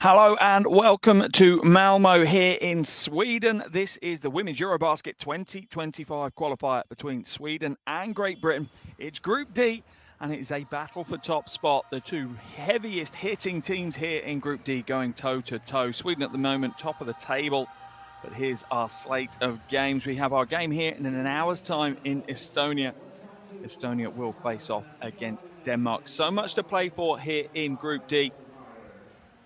Hello and welcome to Malmo here in Sweden. This is the Women's EuroBasket 2025 qualifier between Sweden and Great Britain. It's Group D and it is a battle for top spot. The two heaviest hitting teams here in Group D going toe to toe. Sweden at the moment top of the table, but here's our slate of games. We have our game here in an hour's time in Estonia. Estonia will face off against Denmark. So much to play for here in Group D.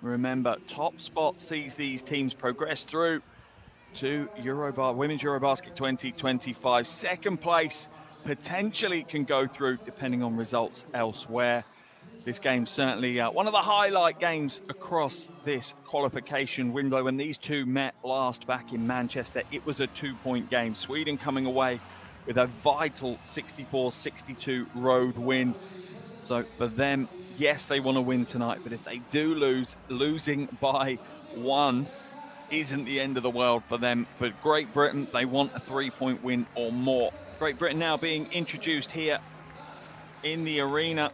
Remember, top spot sees these teams progress through to Women's EuroBasket 2025. Second place potentially can go through depending on results elsewhere. This game certainly one of the highlight games across this qualification window. When these two met last back in Manchester, it was a 2-point game. Sweden coming away with a vital 64-62 road win. So for them, yes, they want to win tonight, but if they do lose, losing by one isn't the end of the world for them. For Great Britain, they want a 3-point win or more. Great Britain now being introduced here in the arena.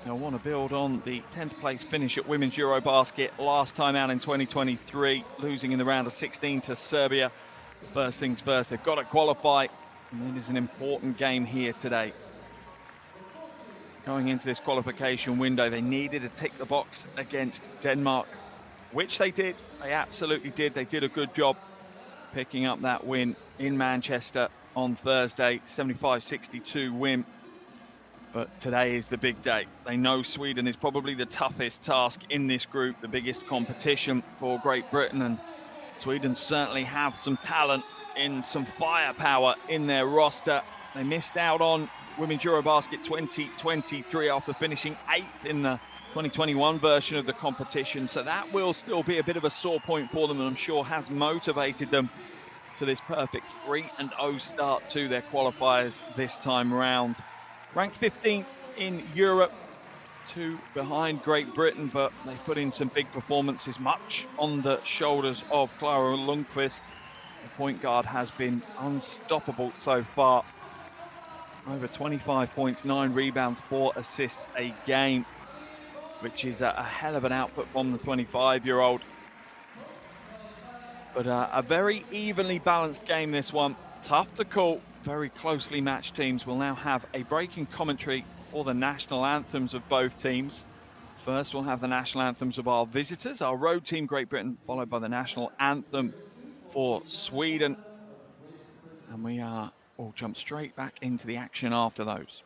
They'll want to build on the 10th place finish at Women's EuroBasket last time out in 2023, losing in the round of 16 to Serbia. First things first, they've got to qualify, and it is an important game here today. Going into this qualification window, they needed to tick the box against Denmark, which they did. They absolutely did. They did a good job picking up that win in Manchester on Thursday, 75-62 win. But today is the big day. They know Sweden is probably the toughest task in this group, the biggest competition for Great Britain, and Sweden certainly have some talent and some firepower in their roster. They missed out on Women's EuroBasket 2023 after finishing 8th in the 2021 version of the competition. So that will still be a bit of a sore point for them, and I'm sure has motivated them to this perfect 3-0 start to their qualifiers this time round. Ranked 15th in Europe, 2 behind Great Britain, but they put in some big performances, much on the shoulders of Clara Lundqvist. The point guard has been unstoppable so far. Over 25 points, 9 rebounds, 4 assists a game, which is a hell of an output from the 25-year-old. But a very evenly balanced game, this one. Tough to call, very closely matched teams. We'll now have a break in commentary for the national anthems of both teams. First, we'll have the national anthems of our visitors, our road team, Great Britain, followed by the national anthem for Sweden. And we'll jump straight back into the action after those.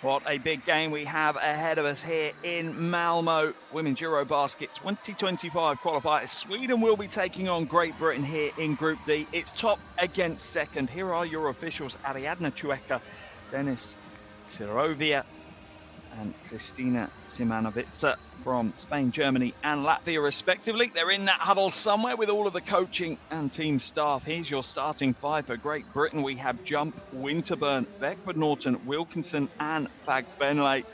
What a big game we have ahead of us here in Malmo. Women's EuroBasket 2025 qualifiers. Sweden will be taking on Great Britain here in Group D. It's top against second. Here are your officials: Ariadna Chueka, Denis Sirovia, and Kristina Simanovica from Spain, Germany, and Latvia, respectively. They're in that huddle somewhere with all of the coaching and team staff. Here's your starting five for Great Britain. We have Jump, Winterburn, Beckford Norton, Wilkinson, and Fagbenle.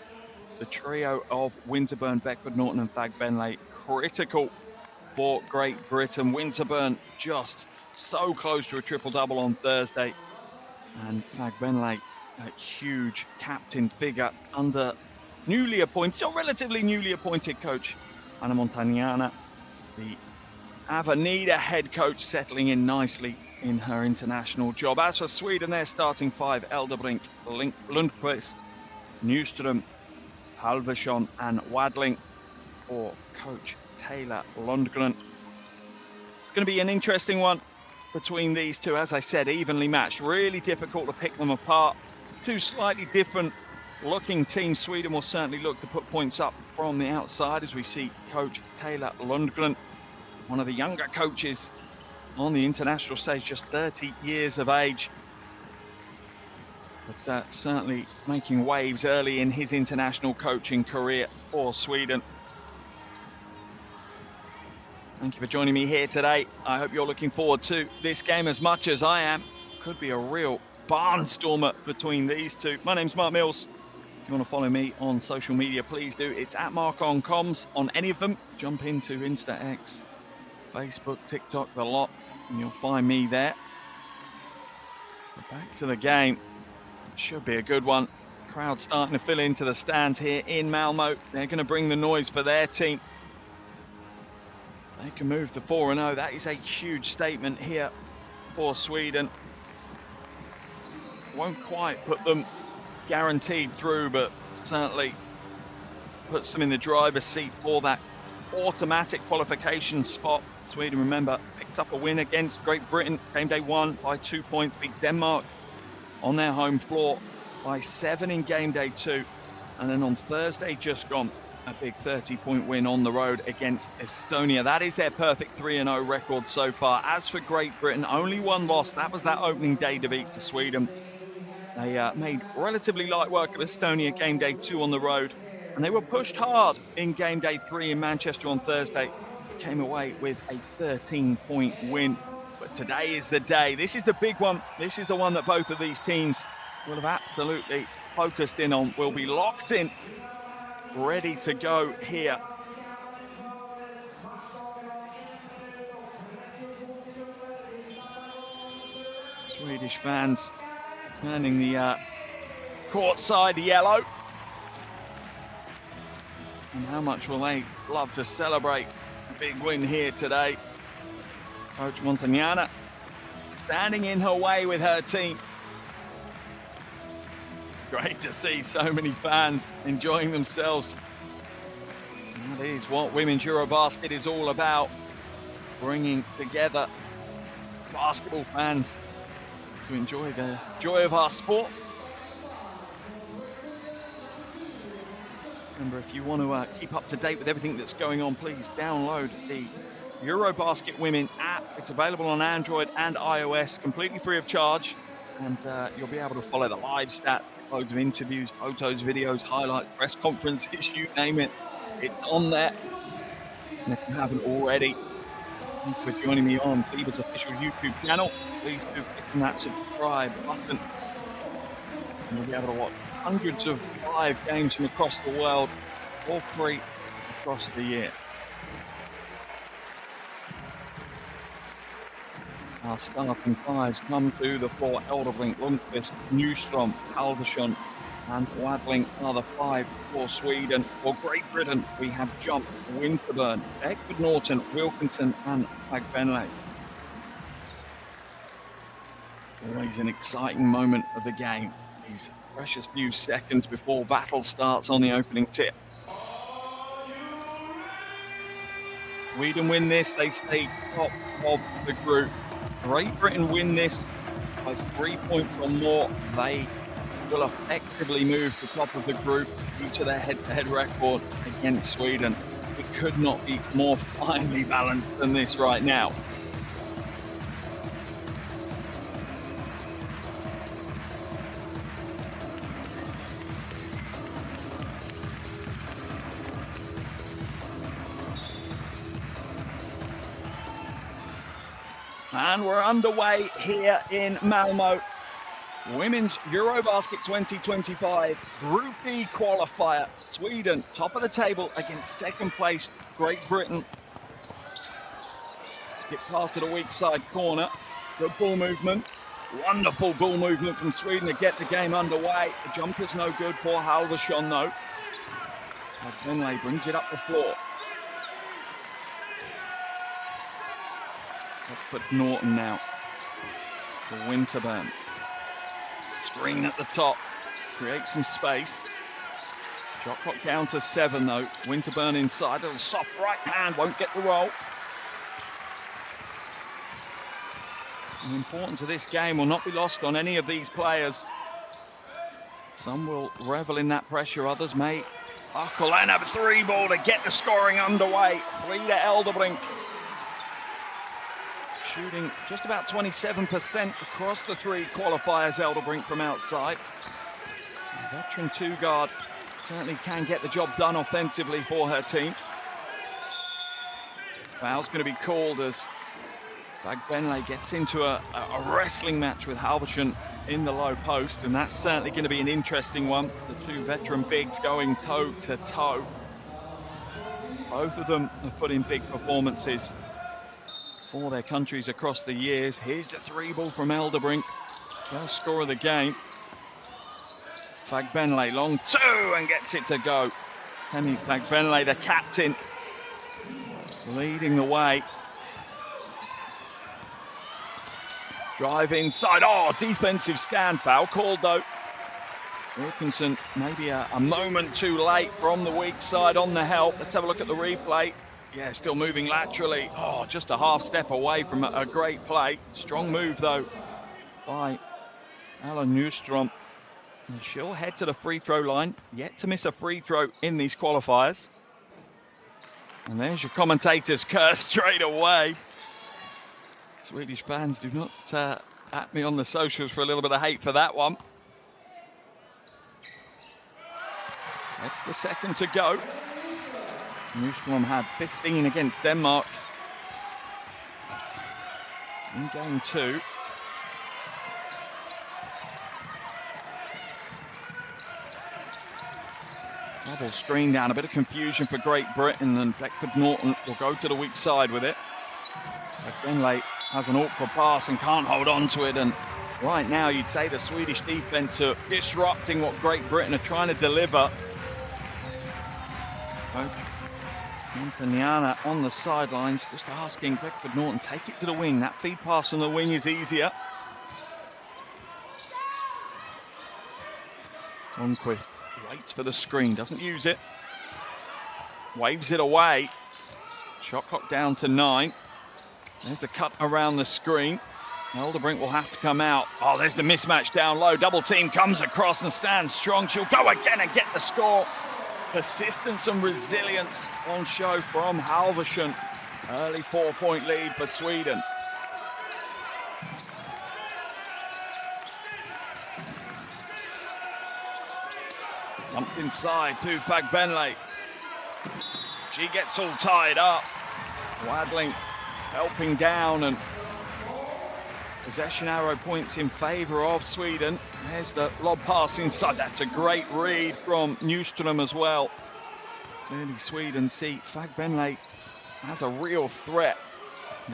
The trio of Winterburn, Beckford Norton, and Fagbenle critical for Great Britain. Winterburn just so close to a triple-double on Thursday. And Fagbenle, a huge captain figure under newly appointed, or relatively newly appointed coach, Anna Montagnana, the Avenida head coach, settling in nicely in her international job. As for Sweden, their starting five: Elderbrink, Lundqvist, Newström, Halversson, and Wadling, for coach Taylor Lundgren. It's going to be an interesting one between these two. As I said, evenly matched. Really difficult to pick them apart. Two slightly different looking teams. Sweden will certainly look to put points up from the outside, as we see coach Taylor Lundgren, one of the younger coaches on the international stage, just 30 years of age, but certainly making waves early in his international coaching career for Sweden. Thank you for joining me here today. I hope you're looking forward to this game as much as I am. Could be a real barnstormer between these two. My name's Mark Mills. If you want to follow me on social media, please do. It's at MarkOnComs on any of them. Jump into Insta, X, Facebook, TikTok, the lot, and you'll find me there. But back to the game. Should be a good one. Crowd starting to fill into the stands here in Malmo. They're going to bring the noise for their team. They can move to 4-0. That is a huge statement here for Sweden. Won't quite put them guaranteed through, but certainly puts them in the driver's seat for that automatic qualification spot. Sweden, remember, picked up a win against Great Britain. Game day one by 2 points, beat Denmark on their home floor by 7 in game day 2. And then on Thursday, just gone, a big 30-point win on the road against Estonia. That is their perfect 3-0 record so far. As for Great Britain, only one loss. That was that opening day defeat to Sweden. They made relatively light work at Estonia game day 2 on the road, and they were pushed hard in game day 3 in Manchester on Thursday. Came away with a 13-point win. But today is the day. This is the big one. This is the one that both of these teams will have absolutely focused in on, will be locked in, ready to go here. Swedish fans turning the court side yellow. And how much will they love to celebrate a big win here today. Coach Montagnana standing in her way with her team. Great to see so many fans enjoying themselves. And that is what Women's EuroBasket is all about, bringing together basketball fans to enjoy the joy of our sport. Remember, if you want to keep up to date with everything that's going on, please download the EuroBasket Women app. It's available on Android and iOS, completely free of charge. And you'll be able to follow the live stats, loads of interviews, photos, videos, highlights, press conferences, you name it. It's on there. And if you haven't already, thank you for joining me on FIBA's official YouTube channel. Please do click on that subscribe button. And you'll be able to watch hundreds of live games from across the world, all free across the year. Our starting fives come to the floor. Elderbrink, Lundqvist, Newström, Halversson, and Wadling are the five for Sweden. For Great Britain, we have Jump, Winterburn, Beckford Norton, Wilkinson, and Fagbenle. Always an exciting moment of the game. These precious few seconds before battle starts on the opening tip. Sweden win this, they stay top of the group. Great Britain win this by 3 points or more, they will effectively move to top of the group due to their head-to-head record against Sweden. It could not be more finely balanced than this right now. And we're underway here in Malmo. Women's EuroBasket 2025 Group D qualifier. Sweden, top of the table against second place Great Britain. Skip past to the weak side corner. Good ball movement. Wonderful ball movement from Sweden to get the game underway. The jumper's no good for Halvarsson though. Benley brings it up the floor. But Norton now for Winterburn. Screen at the top, creates some space. Shot clock down to 7 though. Winterburn inside, a soft right hand, won't get the roll. The importance of this game will not be lost on any of these players. Some will revel in that pressure, others may buckle and have a 3-ball to get the scoring underway. Frida Elderbrink. Shooting just about 27% across the 3 qualifiers, Elderbrink from outside. The veteran 2-guard certainly can get the job done offensively for her team. Foul's going to be called as Benley gets into a wrestling match with Halvarsson in the low post, and that's certainly going to be an interesting one. The 2 veteran bigs going toe to toe. Both of them have put in big performances for their countries across the years. Here's the 3-ball from Elderbrink. First score of the game. Fagbenley, long 2, and gets it to go. Hemi Fagbenley, the captain, leading the way. Drive inside. Oh, defensive stand. Foul called though. Wilkinson maybe a moment too late from the weak side on the help. Let's have a look at the replay. Yeah, still moving laterally. Oh, just a half step away from a great play. Strong move, though, by Alan Newstrom. And she'll head to the free throw line. Yet to miss a free throw in these qualifiers. And there's your commentator's curse straight away. Swedish fans, do not at me on the socials for a little bit of hate for that one. That's the second to go. Newstrom had 15 against Denmark in game 2. Double screen down, a bit of confusion for Great Britain, and Beckford Norton will go to the weak side with it. Benley has an awkward pass and can't hold on to it, and right now you'd say the Swedish defense are disrupting what Great Britain are trying to deliver. Montaniana on the sidelines, just asking Beckford Norton, take it to the wing. That feed pass from the wing is easier. Lundqvist waits for the screen, doesn't use it. Waves it away. Shot clock down to 9. There's the cut around the screen. Elderbrink will have to come out. Oh, there's the mismatch down low. Double team comes across and stands strong. She'll go again and get the score. Persistence and resilience on show from Halvarsson. Early 4-point lead for Sweden. Dumped inside to Fagbenley. She gets all tied up. Wadling helping down, and possession arrow points in favour of Sweden. There's the lob pass inside. That's a great read from Newstrom as well. Clearly Sweden see Fagbenley as a real threat.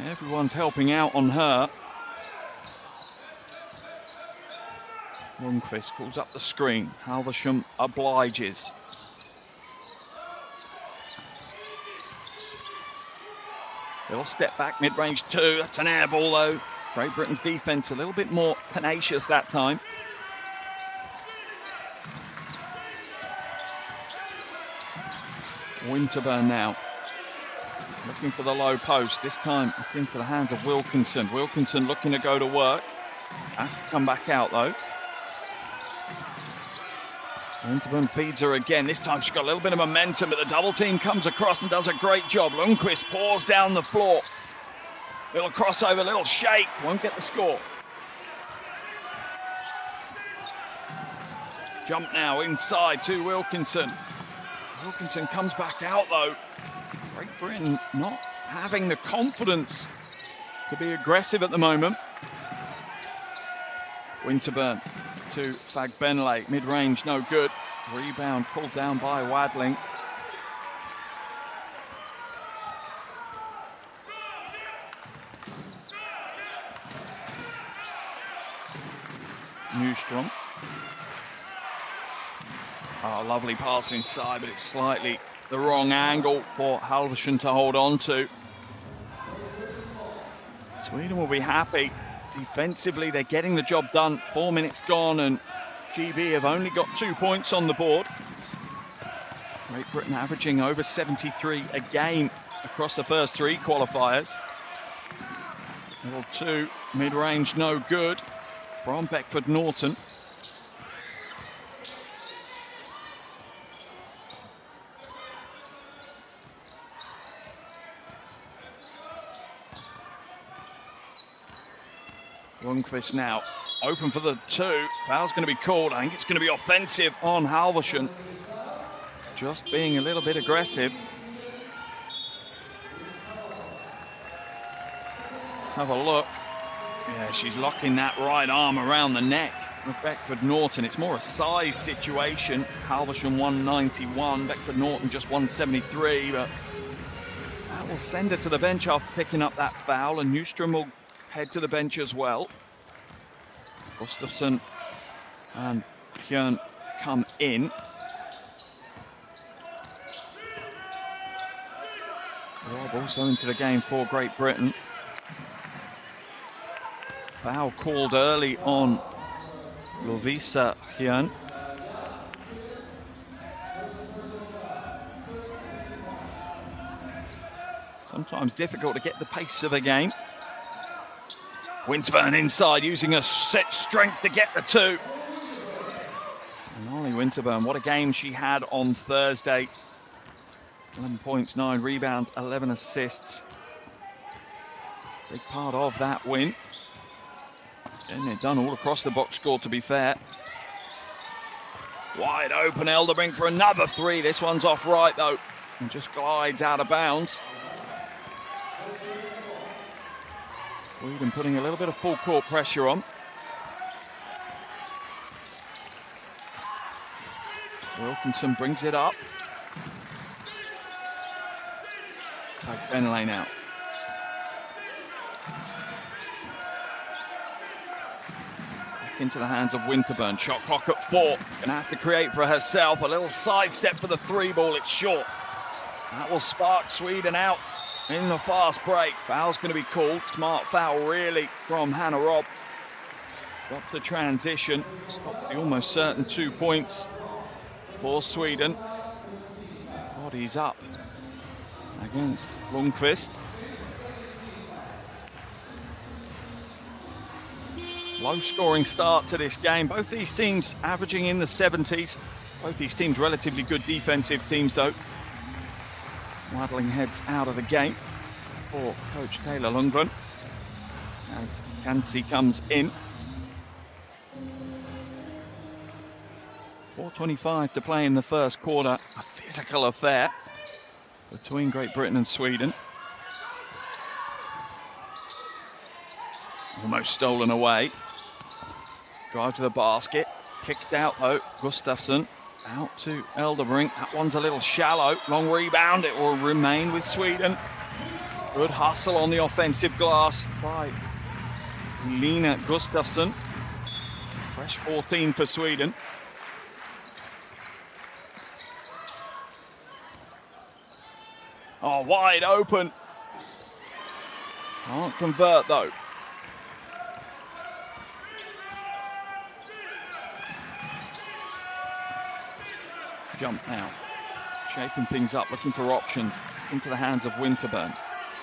Everyone's helping out on her. Lundqvist pulls up the screen. Halvarsson obliges. Little step back, mid-range 2. That's an air ball though. Great Britain's defense a little bit more tenacious that time. Winterburn now. Looking for the low post. This time looking for the hands of Wilkinson. Wilkinson looking to go to work. Has to come back out though. Winterburn feeds her again. This time she's got a little bit of momentum, but the double team comes across and does a great job. Lundqvist pours down the floor. Little crossover, little shake. Won't get the score. Jump now inside to Wilkinson. Wilkinson comes back out though. Great Britain not having the confidence to be aggressive at the moment. Winterburn to Fagbenle, mid-range, no good. Rebound pulled down by Wadling. Newstrom. Oh, lovely pass inside, but it's slightly the wrong angle for Halvorsen to hold on to. Sweden will be happy. Defensively, they're getting the job done. 4 minutes gone, and GB have only got 2 points on the board. Great Britain averaging over 73 a game across the first 3 qualifiers. Level 2, mid-range, no good from Beckford Norton. Lundqvist now open for the 2. Foul's going to be called. I think it's going to be offensive on Halvorsen. Just being a little bit aggressive. Let's have a look. Yeah, she's locking that right arm around the neck of Beckford Norton. It's more a size situation. Halvorsen 191, Beckford Norton just 173, but that will send her to the bench after picking up that foul, and Newstrom will head to the bench as well. Gustafsson and Björn come in. Rob also into the game for Great Britain. Foul called early on Lovisa Björn. Sometimes difficult to get the pace of a game. Winterburn inside, using her set strength to get the 2. Sonali Winterburn, what a game she had on Thursday. 11 points, 9 rebounds, 11 assists. Big part of that win. And they're done all across the box score, to be fair. Wide open, Elderbrink for another 3. This one's off right, though, and just glides out of bounds. Sweden putting a little bit of full court pressure on. Wilkinson brings it up. Benley now. Back into the hands of Winterburn. Shot clock at 4. Gonna have to create for herself. A little sidestep for the 3 ball. It's short. That will spark Sweden out in the fast break. Foul's going to be called. Smart foul, really, from Hannah Robb. Got the transition. Stopped the almost certain 2 points for Sweden. Bodies up against Lundqvist. Low scoring start to this game. Both these teams averaging in the 70s. Both these teams relatively good defensive teams, though. Wadling heads out of the game for Coach Taylor Lundgren as Kansi comes in. 4:25 to play in the first quarter. A physical affair between Great Britain and Sweden. Almost stolen away. Drive to the basket. Kicked out though. Gustafsson. Out to Elderbrink. That one's a little shallow. Long rebound. It will remain with Sweden. Good hustle on the offensive glass by Lina Gustafsson. Fresh 14 for Sweden. Oh, wide open. Can't convert though. Jump now, shaping things up, looking for options into the hands of Winterburn.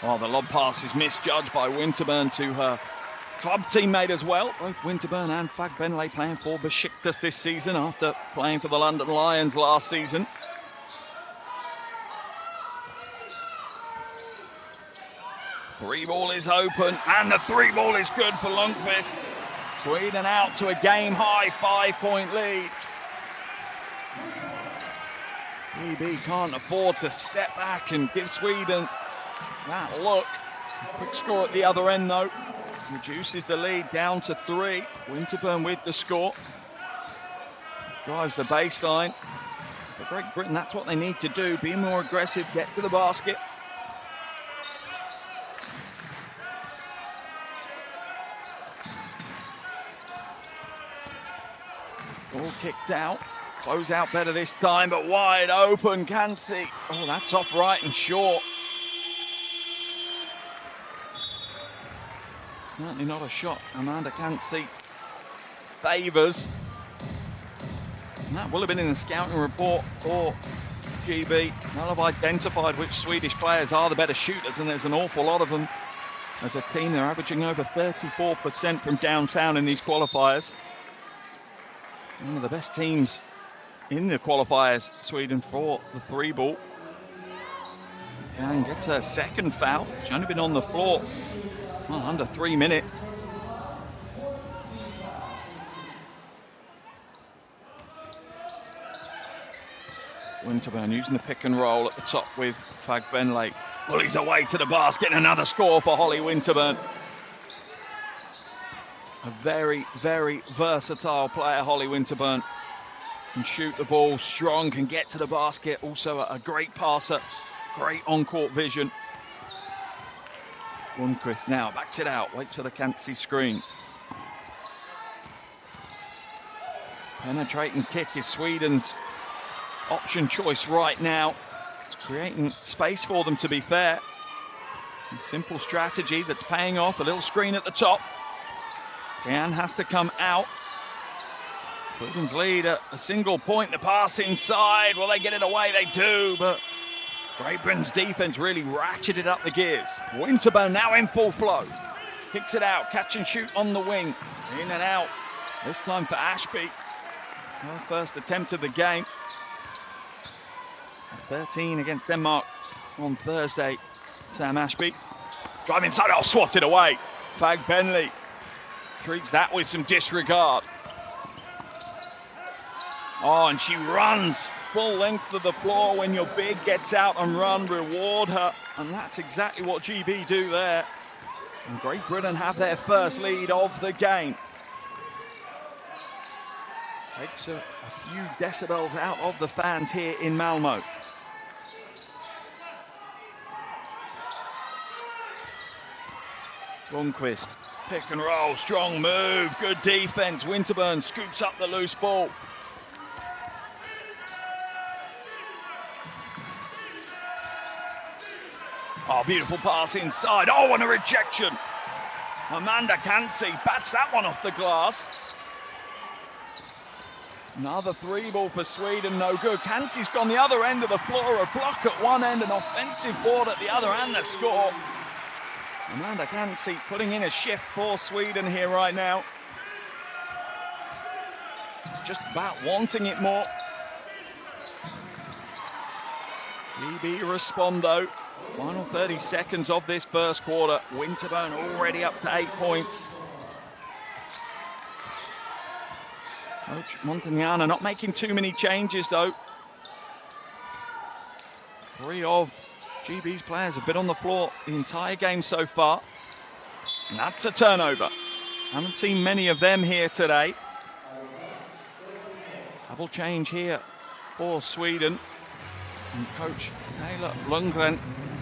Oh, the lob pass is misjudged by Winterburn to her club teammate as well. Both Winterburn and Fagbenle playing for Besiktas this season after playing for the London Lions last season. Three ball is open, and the three ball is good for Lundqvist. Sweden out to a game-high 5-point lead. EB can't afford to step back and give Sweden that look. Quick score at the other end, though. Reduces the lead down to 3. Winterburn with the score. Drives the baseline. For Great Britain, that's what they need to do. Be more aggressive, get to the basket. All kicked out. Close out better this time, but wide open, Kansi. Oh, that's off right and short. Certainly not a shot Amanda Kansi favours. And that will have been in the scouting report for GB. They'll have identified which Swedish players are the better shooters, and there's an awful lot of them. As a team, they're averaging over 34% from downtown in these qualifiers. One of the best teams in the qualifiers, Sweden, for the three ball. And gets a second foul. She's only been on the floor under 3 minutes. Winterburn using the pick and roll at the top with Fagbenle. Pulls away to the basket, and another score for Holly Winterburn. A very, very versatile player, Holly Winterburn. Can shoot the ball, strong, can get to the basket. Also a great passer, great on-court vision. Lundqvist now backs it out, waits for the Kansi screen. Penetrating kick is Sweden's option choice right now. It's creating space for them, to be fair. A simple strategy that's paying off. A little screen at the top. Jan has to come out. Sweden's lead at a single point. The pass inside. Will they get it away? They do, but Great Britain's defense really ratcheted up the gears. Winterburn now in full flow. Kicks it out. Catch and shoot on the wing. In and out. This time for Ashby. Her first attempt of the game. 13 against Denmark on Thursday. Sam Ashby. Drive inside. Oh, swatted away. Fagbenle treats that with some disregard. Oh, and she runs full length of the floor. When your big gets out and run, reward her. And that's exactly what GB do there. And Great Britain have their first lead of the game. Takes a few decibels out of the fans here in Malmo. Lundqvist, pick and roll, strong move, good defense. Winterburn scoops up the loose ball. Oh, beautiful pass inside. Oh, and a rejection. Amanda Kansi bats that one off the glass. Another three ball for Sweden, no good. Kansi's gone the other end of the floor, a block at one end, an offensive board at the other, and the score. Amanda Kansi putting in a shift for Sweden here right now. Just about wanting it more. GB respond though. Final 30 seconds of this first quarter. Winterburn already up to 8 points. Coach Montagnana not making too many changes though. 3 of GB's players have been on the floor the entire game so far. And that's a turnover. Haven't seen many of them here today. Double change here for Sweden. And Coach Taylor Lundgren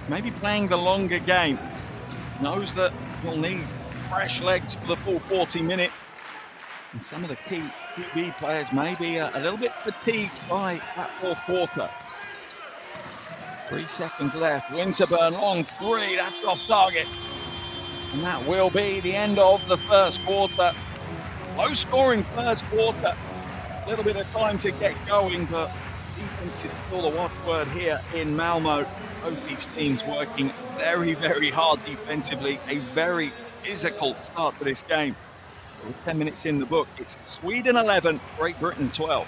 maybe playing the longer game. Knows that he'll need fresh legs for the full 40 minutes. And some of the key GB players may be a little bit fatigued by that fourth quarter. 3 seconds left. Winterburn long three. That's off target. And that will be the end of the first quarter. Low scoring first quarter. A little bit of time to get going, but defense is still the watchword here in Malmo. Both these teams working very, very hard defensively. A very physical start to this game. With 10 minutes in the book, it's Sweden 11, Great Britain 12.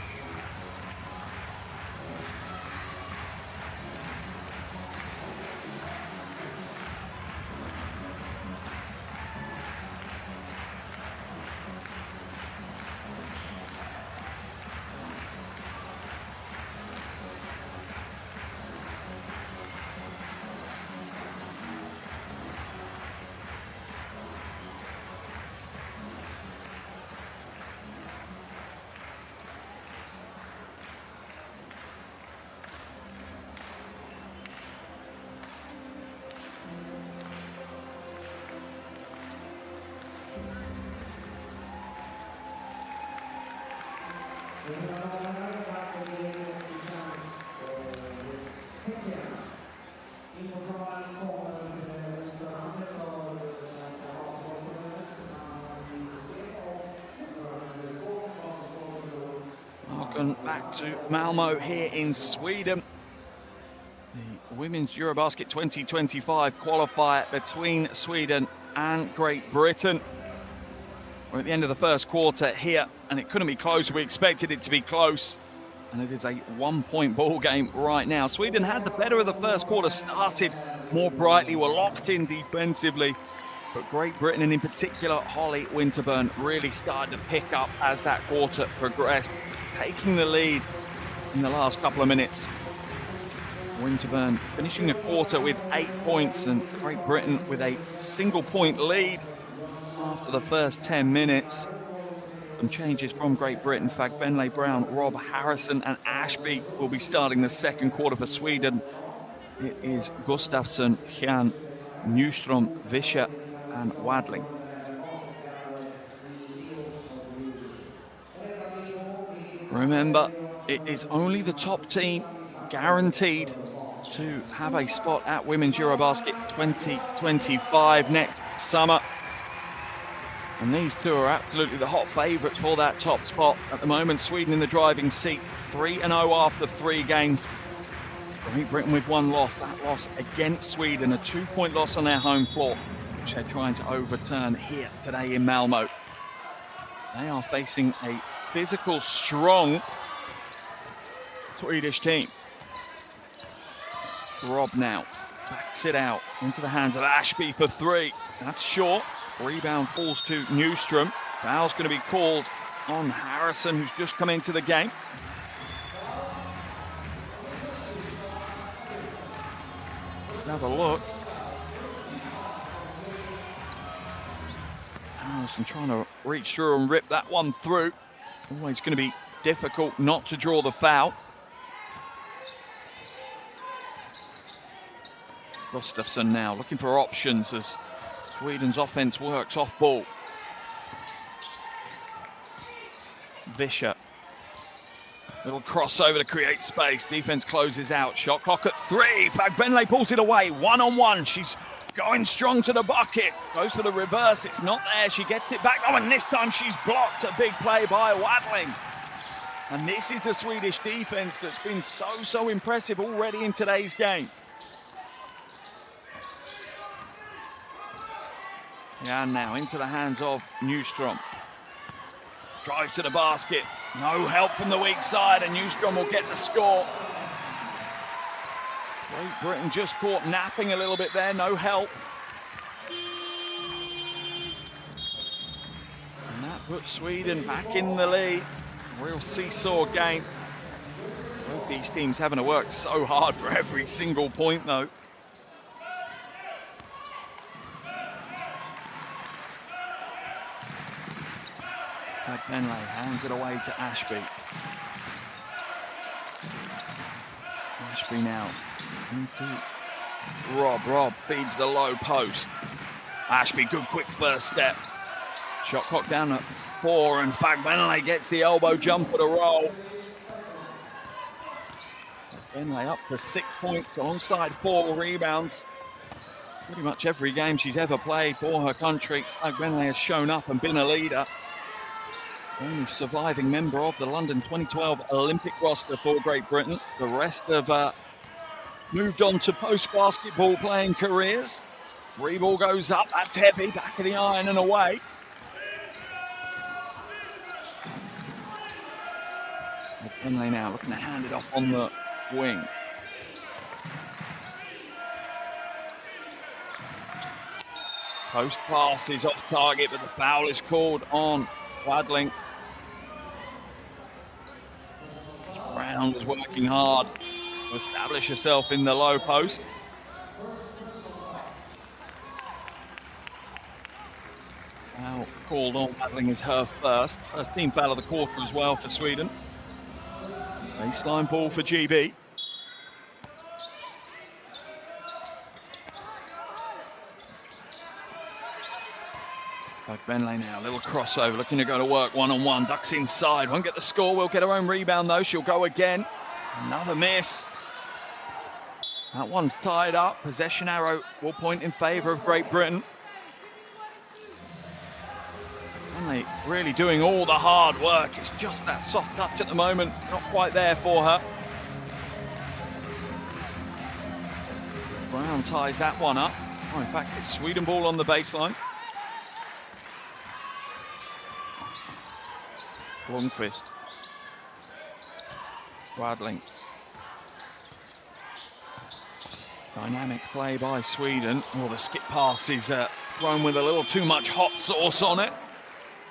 Welcome back to Malmo here in Sweden. The Women's EuroBasket 2025 qualifier between Sweden and Great Britain. We're at the end of the first quarter here, and it couldn't be closer. We expected it to be close, and it is a one-point ball game right now. Sweden had the better of the first quarter, started more brightly, were locked in defensively, but Great Britain, and in particular Holly Winterburn, really started to pick up as that quarter progressed, taking the lead in the last couple of minutes. Winterburn finishing the quarter with 8 points, and Great Britain with a single-point lead after the first 10 minutes. Some changes from Great Britain. Fagbenle Brown, Rob Harrison and Ashby will be starting the second quarter for Sweden. It is Gustafsson, Hjan, Newstrom, Vischer and Wadling. Remember, it is only the top team guaranteed to have a spot at Women's EuroBasket 2025 next summer. And these two are absolutely the hot favourites for that top spot. At the moment, Sweden in the driving seat, 3-0 after 3 games. Great Britain with 1 loss. That loss against Sweden, a 2-point loss on their home floor, which they're trying to overturn here today in Malmo. They are facing a physical, strong Swedish team. Rob now backs it out into the hands of Ashby for 3. That's short. Rebound falls to Newstrom. Foul's going to be called on Harrison, who's just come into the game. Let's have a look. Harrison trying to reach through and rip that one through. Always going to be difficult not to draw the foul. Gustafsson now looking for options as Sweden's offense works off ball. Vischer. Little crossover to create space. Defense closes out. Shot clock at 3. Fagbenle pulls it away. 1-on-1. She's going strong to the bucket. Goes for the reverse. It's not there. She gets it back. Oh, and this time she's blocked. A big play by Wadling. And this is the Swedish defense that's been so impressive already in today's game. Yeah, now into the hands of Newstrom. Drives to the basket. No help from the weak side, and Newstrom will get the score. Great Britain just caught napping a little bit there. No help. And that puts Sweden back in the lead. A real seesaw game. Both these teams having to work so hard for every single point, though. Fagbenle hands it away to Ashby. Ashby now. Rob feeds the low post. Ashby, good quick first step. Shot clock down at 4, and Fagbenle gets the elbow jumper to roll. Fagbenle up to 6 points alongside 4 rebounds. Pretty much every game she's ever played for her country, Fagbenle has shown up and been a leader. Only surviving member of the London 2012 Olympic roster for Great Britain. The rest have moved on to post-basketball playing careers. Three ball goes up, that's heavy, back of the iron and away. Finlay now looking to hand it off on the wing. Post pass is off target, but the foul is called on Wadling. Brown was working hard to establish herself in the low post. Now called on Wadling is her first team foul of the quarter as well for Sweden. Baseline ball for GB. Benley now, little crossover, looking to go to work one-on-one, ducks inside, won't get the score, will get her own rebound though, she'll go again. Another miss. That one's tied up, possession arrow will point in favour of Great Britain. Benley really doing all the hard work, it's just that soft touch at the moment, not quite there for her. Brown ties that one up. Oh, in fact, it's Sweden ball on the baseline. Lundqvist. Wadling. Dynamic play by Sweden. Oh, the skip pass is thrown with a little too much hot sauce on it.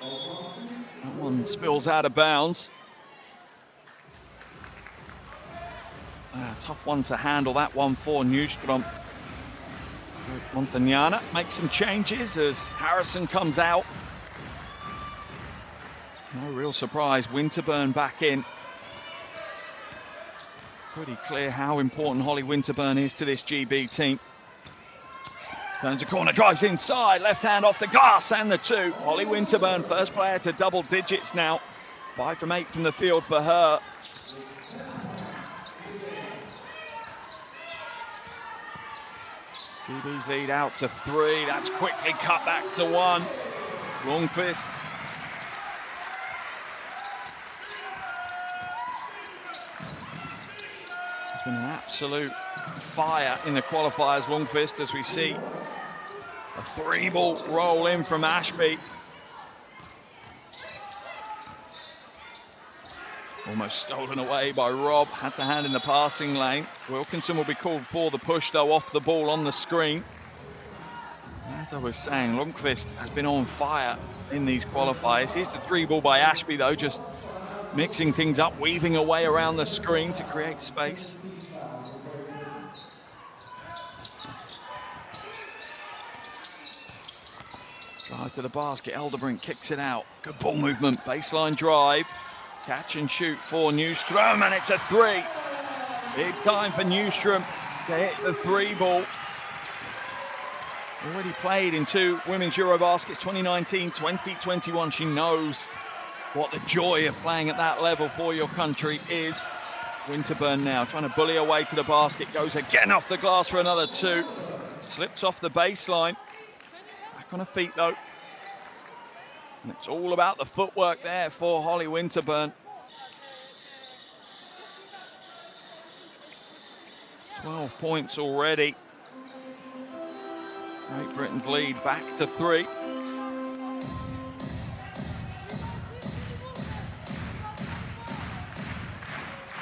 That one spills out of bounds. Tough one to handle, that one for Nystrom. Montagnana makes some changes as Harrison comes out. No real surprise, Winterburn back in. Pretty clear how important Holly Winterburn is to this GB team. Turns a corner, drives inside, left hand off the glass and the two. Holly Winterburn, first player to double digits now. 5 from 8 from the field for her. GB's lead out to 3, that's quickly cut back to 1. Lundqvist. It's been an absolute fire in the qualifiers, Lundqvist, as we see a 3-ball roll in from Ashby. Almost stolen away by Rob, had the hand in the passing lane. Wilkinson will be called for the push though, off the ball on the screen. As I was saying, Lundqvist has been on fire in these qualifiers. Here's the 3-ball by Ashby though, just mixing things up, weaving away around the screen to create space. Drive to the basket, Elderbrink kicks it out. Good ball movement, baseline drive. Catch and shoot for Nystrom, and it's a 3. Big time for Nystrom to hit the 3-ball. Already played in 2 Women's EuroBaskets, 2019, 2021. She knows what the joy of playing at that level for your country is. Winterburn now trying to bully her way to the basket, goes again off the glass for another 2. Slips off the baseline. Back on her feet though. And it's all about the footwork there for Holly Winterburn. 12 points already. Great Britain's lead back to 3.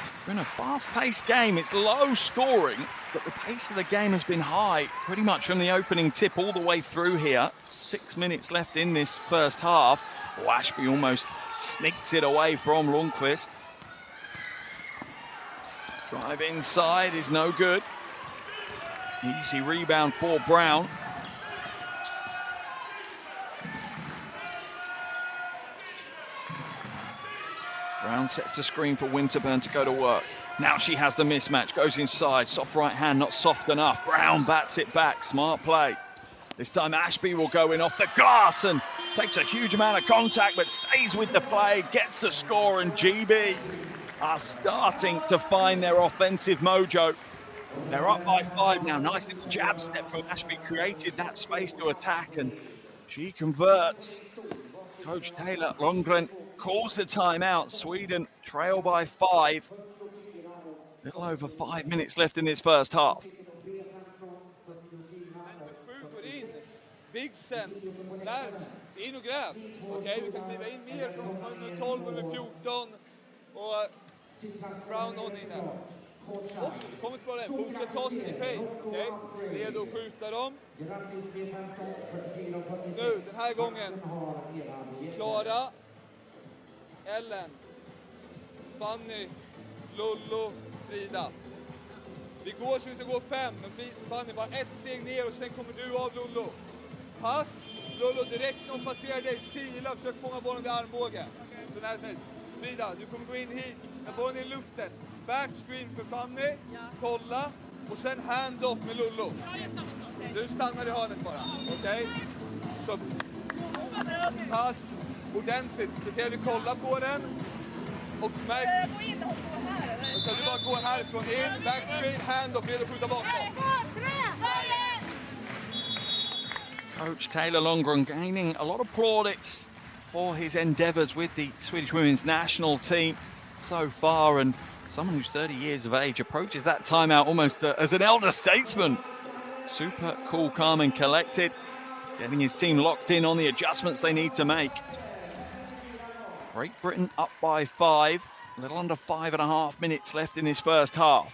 It's been a fast-paced game. It's low scoring, but the pace of the game has been high pretty much from the opening tip all the way through here. 6 minutes left in this first half. Oh, Ashby almost sneaks it away from Lundqvist. Drive inside is no good. Easy rebound for Brown. Brown sets the screen for Winterburn to go to work. Now she has the mismatch, goes inside, soft right hand, not soft enough. Brown bats it back, smart play. This time Ashby will go in off the glass and takes a huge amount of contact, but stays with the play, gets the score, and GB are starting to find their offensive mojo. They're up by 5 now. Nice little jab step from Ashby, created that space to attack, and she converts. Coach Taylor Lundgren calls the timeout. Sweden trail by 5. Little over 5 minutes left in this first half. Bigsen, närmst, in och gräv. Okej, vi kan kliva in mer från nummer 12, nummer 14 och Brown on in här. Också, du kommer till bra den. Fortsätt ta sig i pain, okej? Redo att skjuta dem. Nu, den här gången. Klara, Ellen, Fanny, Lollo, Frida. Vi går så vi ska gå 5, men Fanny bara ett steg ner och sen kommer du av Lollo. Pass, Lollo direkt när hon passerar dig, sila, försök fånga bollen vid armbågen. Så nära. Frida, du kommer gå in hit, med bollen i luften. Backscreen för Fanny, kolla och sen hand-off med Lollo. Du stannar i hörnet bara, okej? Så pass ordentligt, se till att du kollar på den. Och märk... Så du bara går härifrån in, backscreen, hand-off, redo att skjuta bakom. Coach Taylor Lundgren gaining a lot of plaudits for his endeavours with the Swedish women's national team so far, and someone who's 30 years of age approaches that timeout almost as an elder statesman. Super cool, calm and collected, getting his team locked in on the adjustments they need to make. Great Britain up by 5, a little under 5.5 minutes left in his first half.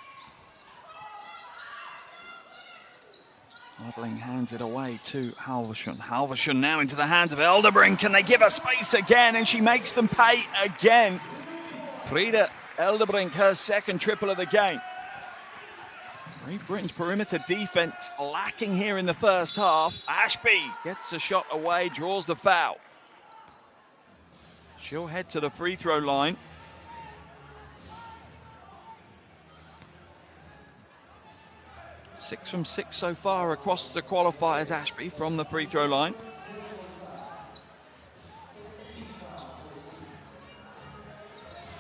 Wadling hands it away to Halverson. Halverson now into the hands of Eldebrink. Can they give her space again? And she makes them pay again. Frida Eldebrink, her second triple of the game. Great Britain's perimeter defense lacking here in the first half. Ashby gets the shot away, draws the foul. She'll head to the free throw line. Six from 6 so far across the qualifiers, Ashby, from the free throw line.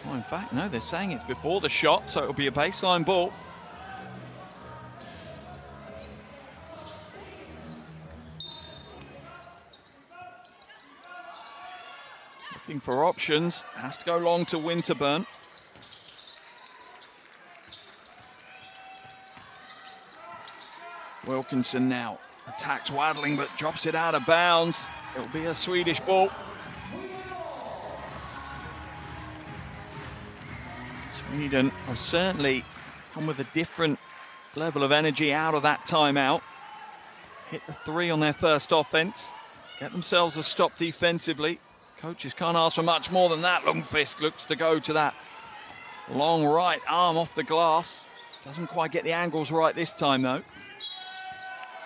Well, in fact, no, they're saying it's before the shot, so it'll be a baseline ball. Looking for options, has to go long to Winterburn. Wilkinson now attacks Wadling but drops it out of bounds. It'll be a Swedish ball. Sweden have certainly come with a different level of energy out of that timeout. Hit the 3 on their first offense. Get themselves a stop defensively. Coaches can't ask for much more than that. Lundqvist looks to go to that long right arm off the glass. Doesn't quite get the angles right this time though.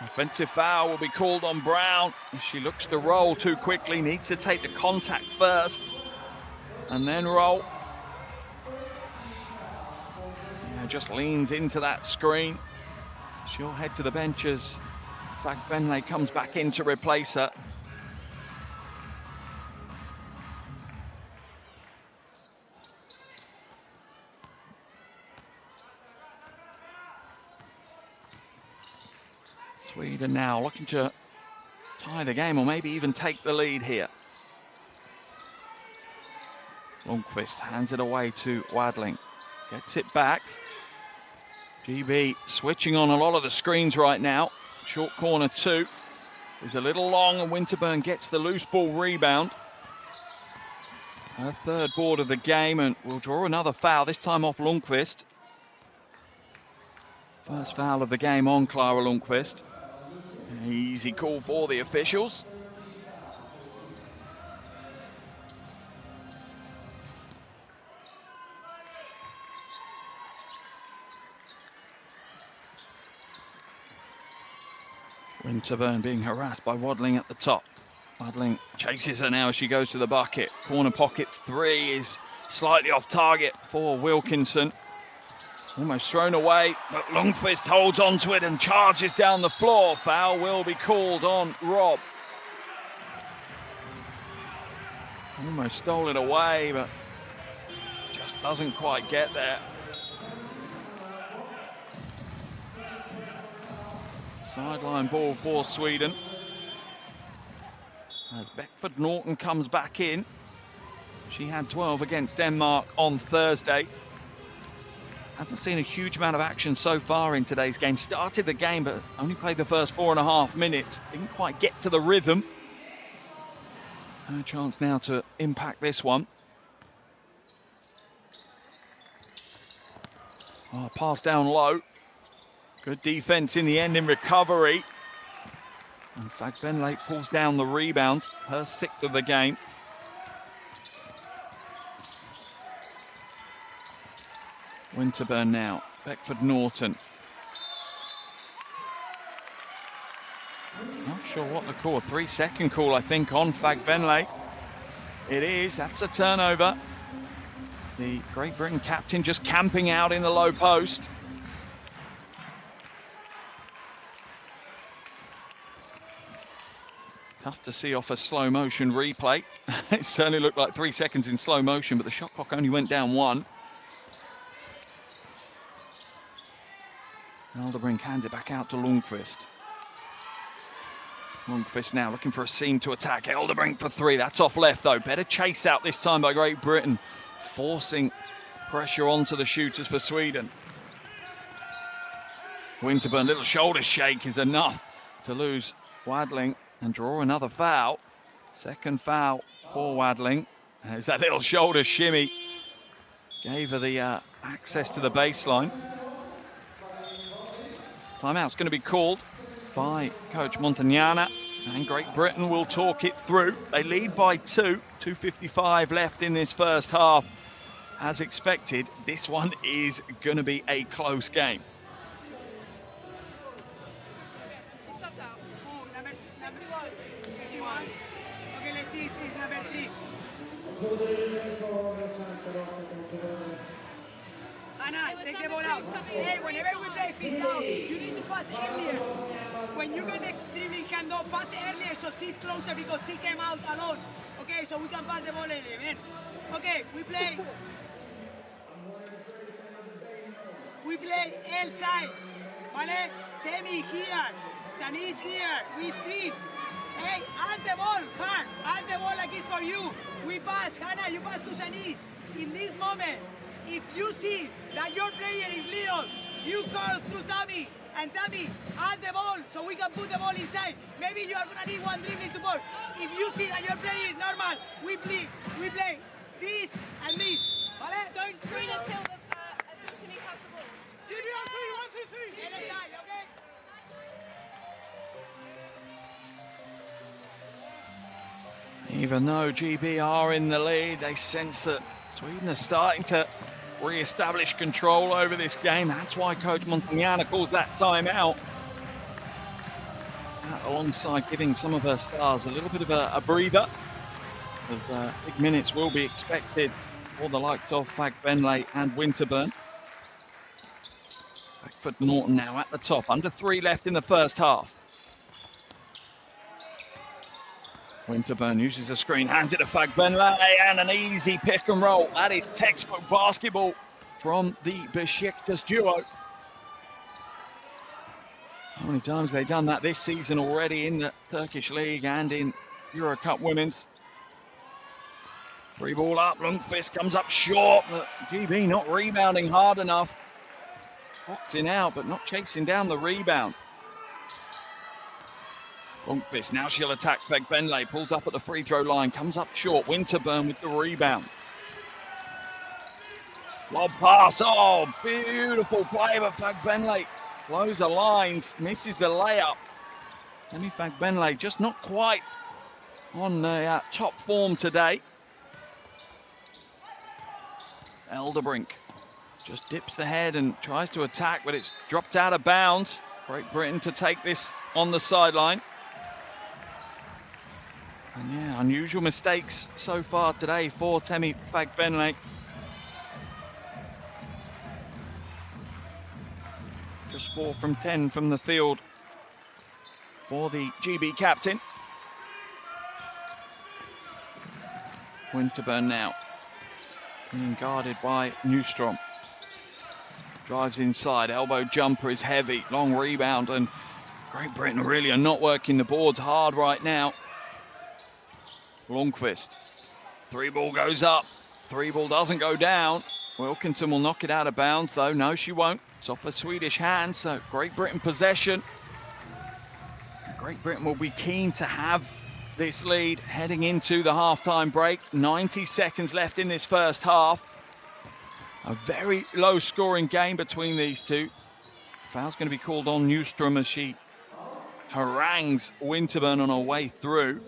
Offensive foul will be called on Brown. She looks to roll too quickly, needs to take the contact first and then roll. Yeah, just leans into that screen. She'll head to the benches. Fagbenle comes back in to replace her. Sweden now looking to tie the game or maybe even take the lead here. Lundqvist hands it away to Wadling. Gets it back. GB switching on a lot of the screens right now. Short corner 2 is a little long and Winterburn gets the loose ball rebound. Her third board of the game and will draw another foul, this time off Lundqvist. First foul of the game on Clara Lundqvist. Easy call for the officials. Winterburn being harassed by Wadling at the top. Wadling chases her now as she goes to the bucket. Corner pocket 3 is slightly off target for Wilkinson. Almost thrown away, but Lundqvist holds on to it and charges down the floor. Foul will be called on Rob. Almost stole it away, but just doesn't quite get there. Sideline ball for Sweden. As Beckford Norton comes back in. She had 12 against Denmark on Thursday. hasn't seen a huge amount of action so far in today's game. Started the game, but only played the first 4.5 minutes. Didn't quite get to the rhythm. No chance now to impact this one. Oh, pass down low. Good defense in the end in recovery. And Fagbenley pulls down the rebound, her 6th of the game. Winterburn now, Beckford Norton. Not sure what the call, 3-second call I think on Fagbenley. It is, that's a turnover. The Great Britain captain just camping out in the low post. Tough to see off a slow motion replay. It certainly looked like 3 seconds in slow motion, but the shot clock only went down 1. Elderbrink hands it back out to Lundqvist. Lundqvist now looking for a seam to attack. Elderbrink for 3. That's off left though. Better chase out this time by Great Britain, forcing pressure onto the shooters for Sweden. Winterburn, little shoulder shake is enough to lose Wadling and draw another foul. 2nd foul for Wadling. There's that little shoulder shimmy. Gave her the access to the baseline. Timeout's going to be called by Coach Montagnana, and Great Britain will talk it through. They lead by 2, 2:55 left in this first half. As expected, this one is going to be a close game. Okay, let's see if it's number 3. Anna, take the ball out. Hey, whenever we play feet down, you need to pass earlier. When you get the dribbling handoff, pass earlier so she's closer because she came out alone. Okay, so we can pass the ball earlier, man. Okay, we play L side. Vale? Temi here. Shanice here. We screen. Hey, add the ball, hard. Add the ball like it's for you. We pass, Hannah, you pass to Shanice. In this moment, if you see that your player is little, you call through Tammy. And Tammy, add the ball so we can put the ball inside. Maybe you are going to need one dribbling to ball. If you see that your player is normal, we play this and this. Vale? Don't screen until Shanice has the ball. GB on 3, 1, 2, 3. Inside, okay? Even though GB are in the lead, they sense that Sweden are starting to re-establish control over this game. That's why Coach Montagnana calls that timeout. Alongside giving some of her stars a little bit of a breather, as big minutes will be expected for the likes of Fagbenley and Winterburn. Beckford Norton now at the top, under 3 left in the first half. Winterburn uses the screen, hands it to Fagbenley, and an easy pick and roll. That is textbook basketball from the Besiktas duo. How many times have they done that this season already in the Turkish League and in Euro Cup Women's? 3 ball up, Lundqvist comes up short, but GB not rebounding hard enough. Boxing out, but not chasing down the rebound. Lundqvist, now she'll attack Fagbenley, pulls up at the free throw line, comes up short. Winterburn with the rebound. Lob pass, oh, beautiful play by Fagbenley. Blows the lines, misses the layup. Demi Fagbenley just not quite on the top form today. Elderbrink just dips the head and tries to attack, but it's dropped out of bounds. Great Britain to take this on the sideline. And yeah, unusual mistakes so far today for Temi Fagbenley. Just 4 from 10 from the field for the GB captain. Winterburn now being guarded by Newstrom. Drives inside, elbow jumper is heavy, long rebound, and Great Britain really are not working the boards hard right now. Lundqvist, 3 ball goes up, 3 ball doesn't go down. Wilkinson will knock it out of bounds, though. No, she won't. It's off the Swedish hand, so Great Britain possession. Great Britain will be keen to have this lead heading into the halftime break. 90 seconds left in this first half. A very low-scoring game between these two. Foul's going to be called on Newstrom as she harangues Winterburn on her way through.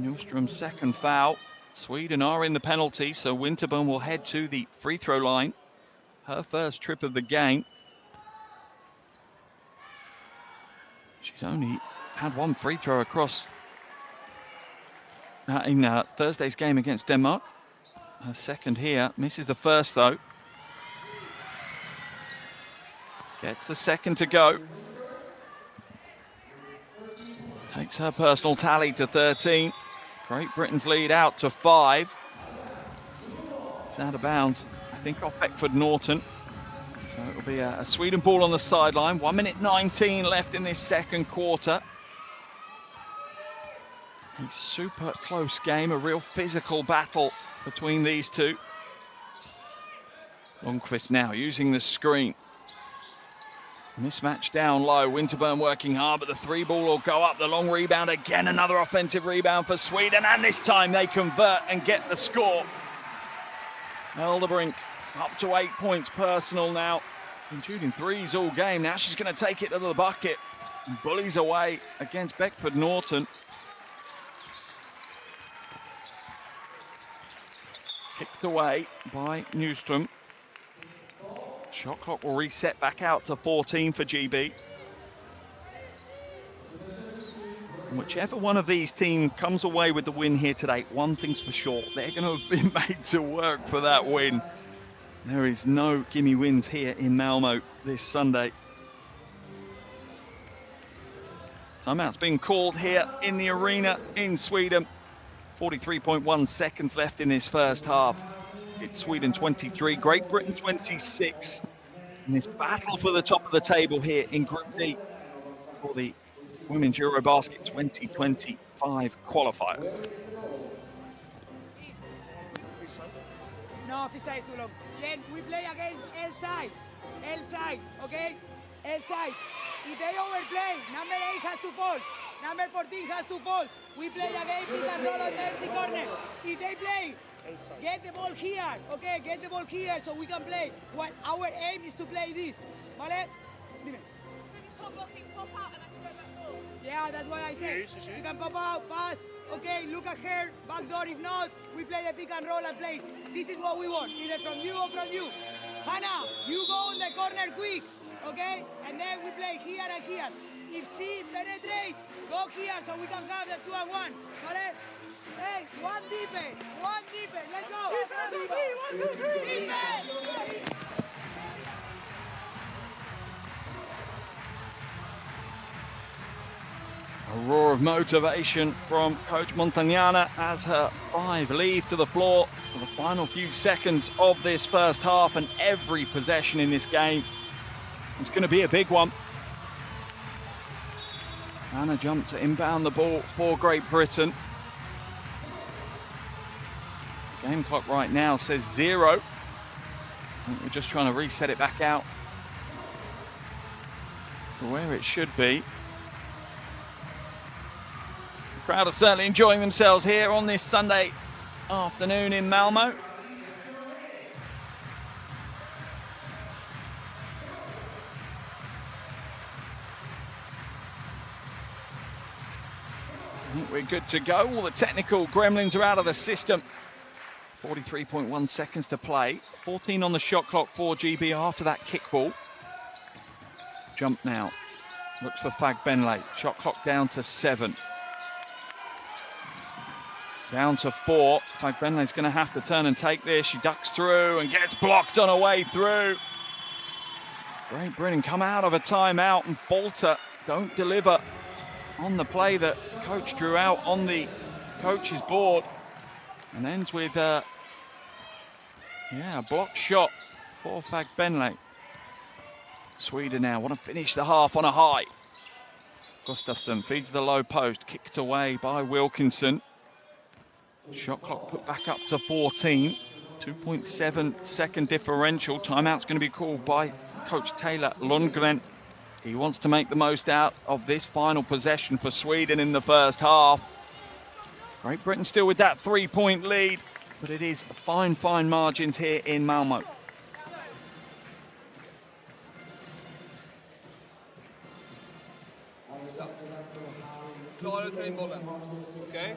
Newstrom's second foul. Sweden are in the penalty, so Winterburn will head to the free throw line. Her first trip of the game. She's only had one free throw across in Thursday's game against Denmark. Her second here. Misses the first, though. Gets the second to go. Takes her personal tally to 13. Great Britain's lead out to 5. It's out of bounds, I think, off Beckford Norton. So it'll be a Sweden ball on the sideline. 1 minute 19 left in this second quarter. A super close game, a real physical battle between these two. Lundqvist now using the screen. Mismatch down low. Winterburn working hard, but the three ball will go up. The long rebound again. Another offensive rebound for Sweden, and this time they convert and get the score. Elderbrink up to 8 points personal now. Been shooting threes all game. Now she's going to take it to the bucket. And bullies away against Beckford Norton. Kicked away by Newstrom. Shot clock will reset back out to 14 for GB. And whichever one of these teams comes away with the win here today, one thing's for sure, they're going to have been made to work for that win. There is no gimme wins here in Malmö this Sunday. Timeout's been called here in the arena in Sweden. 43.1 seconds left in this first half. It's Sweden 23, Great Britain 26. In this battle for the top of the table here in Group D for the Women's EuroBasket 2025 qualifiers. No, offside is too long. Then we play against L side, okay? L side. If they overplay, number 8 has 2 faults. Number 14 has 2 faults. We play again, pick and roll on the empty corner. If they play, get the ball here, okay? Get the ball here so we can play. What our aim is to play this, ¿vale? Dime. Yeah, that's what I said. You can pop out, pass, okay, look at her, back door. If not, we play the pick and roll and play. This is what we want, either from you or from you. Hannah, you go on the corner quick, okay? And then we play here and here. If she penetrates, go here so we can have the 2-on-1, ¿vale? Hey, one defense, let's go! Defense! A roar of motivation from Coach Montagnana as her 5 leave to the floor for the final few seconds of this first half, and every possession in this game is going to be a big one. Anna jumped to inbound the ball for Great Britain. Game clock right now says 0. I think we're just trying to reset it back out to where it should be. The crowd are certainly enjoying themselves here on this Sunday afternoon in Malmö. I think we're good to go. All the technical gremlins are out of the system. 43.1 seconds to play. 14 on the shot clock for GB after that kickball. Jump now. Looks for Fag Benley. Shot clock down to 7. Down to 4. Fag Benley's going to have to turn and take this. She ducks through and gets blocked on her way through. Great Britain come out of a timeout and falter. Don't deliver on the play that coach drew out on the coach's board, and ends with a blocked shot for Fag Benley. Sweden now want to finish the half on a high. Gustafsson feeds the low post, kicked away by Wilkinson. Shot clock put back up to 14. 2.7-second differential. Timeout's going to be called by Coach Taylor Lundgren. He wants to make the most out of this final possession for Sweden in the first half. Great Britain still with that 3-point lead, but it is fine margins here in Malmö. Klara att ta in bollen. Okej?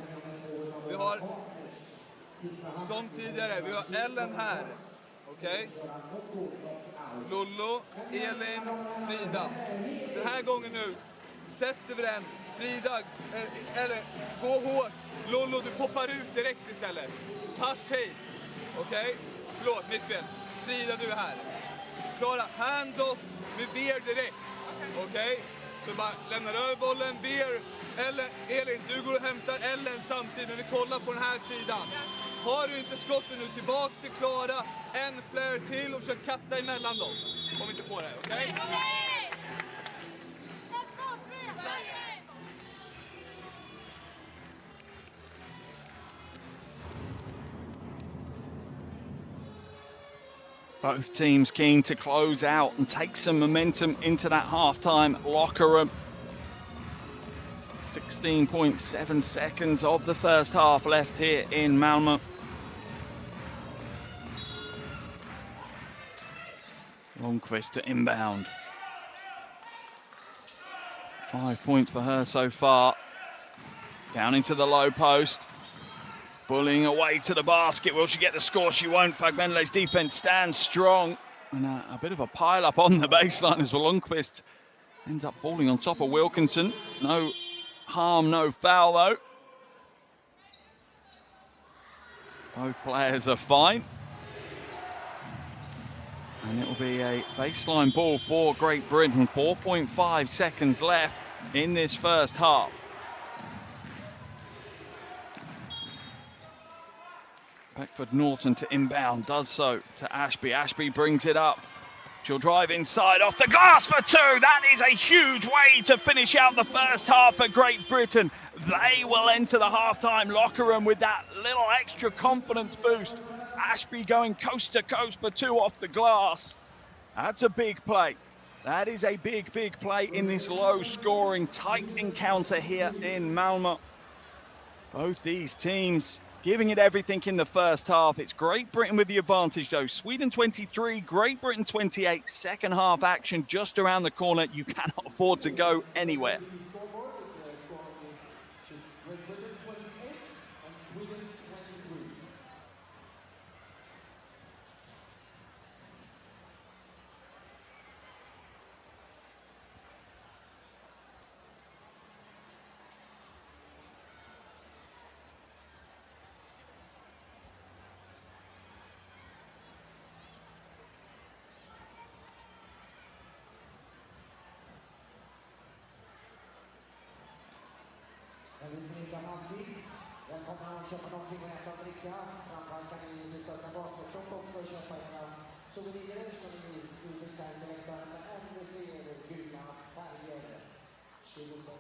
Vi har, som tidigare, vi har Ellen här. Okej? Lollo, Elin, Frida. Den här gången nu sätter vi den. Frida, eller gå hårt. Lollo, du poppar ut direkt istället. Pass hit. Okej? Förlåt, mittfält. Frida, du är här. Klara, hand-off med Beer direkt. Okej? Så bara lämnar över bollen, Beer. Eller Elin, du går och hämtar Ellen samtidigt, men vi kollar på den här sidan. Har du inte skottet nu, tillbaks till Klara, en player till och försök katta emellan dem. Om vi inte får det, okej? Both teams keen to close out and take some momentum into that halftime locker room. 16.7 seconds of the first half left here in Malmö. Lundqvist to inbound. 5 points for her so far. Down into the low post. Bullying away to the basket. Will she get the score? She won't. Fagbenle's defense stands strong. And a bit of a pile up on the baseline as Lundqvist ends up falling on top of Wilkinson. No harm, no foul though. Both players are fine. And it will be a baseline ball for Great Britain. 4.5 seconds left in this first half. Beckford Norton to inbound, does so to Ashby. Ashby brings it up. She'll drive inside off the glass for two. That is a huge way to finish out the first half for Great Britain. They will enter the halftime locker room with that little extra confidence boost. Ashby going coast to coast for two off the glass. That's a big play. That is a big play in this low-scoring, tight encounter here in Malmö. Both these teams giving it everything in the first half. It's Great Britain with the advantage though. Sweden 23, Great Britain 28. Second half action just around the corner. You cannot afford to go anywhere. Den kommer att köpa någonting att äta och dricka. Framförallt kan ni besöka Basketshop också och köpa era souvenirer som ni beställer direkt med ännu fler gula färger. 26.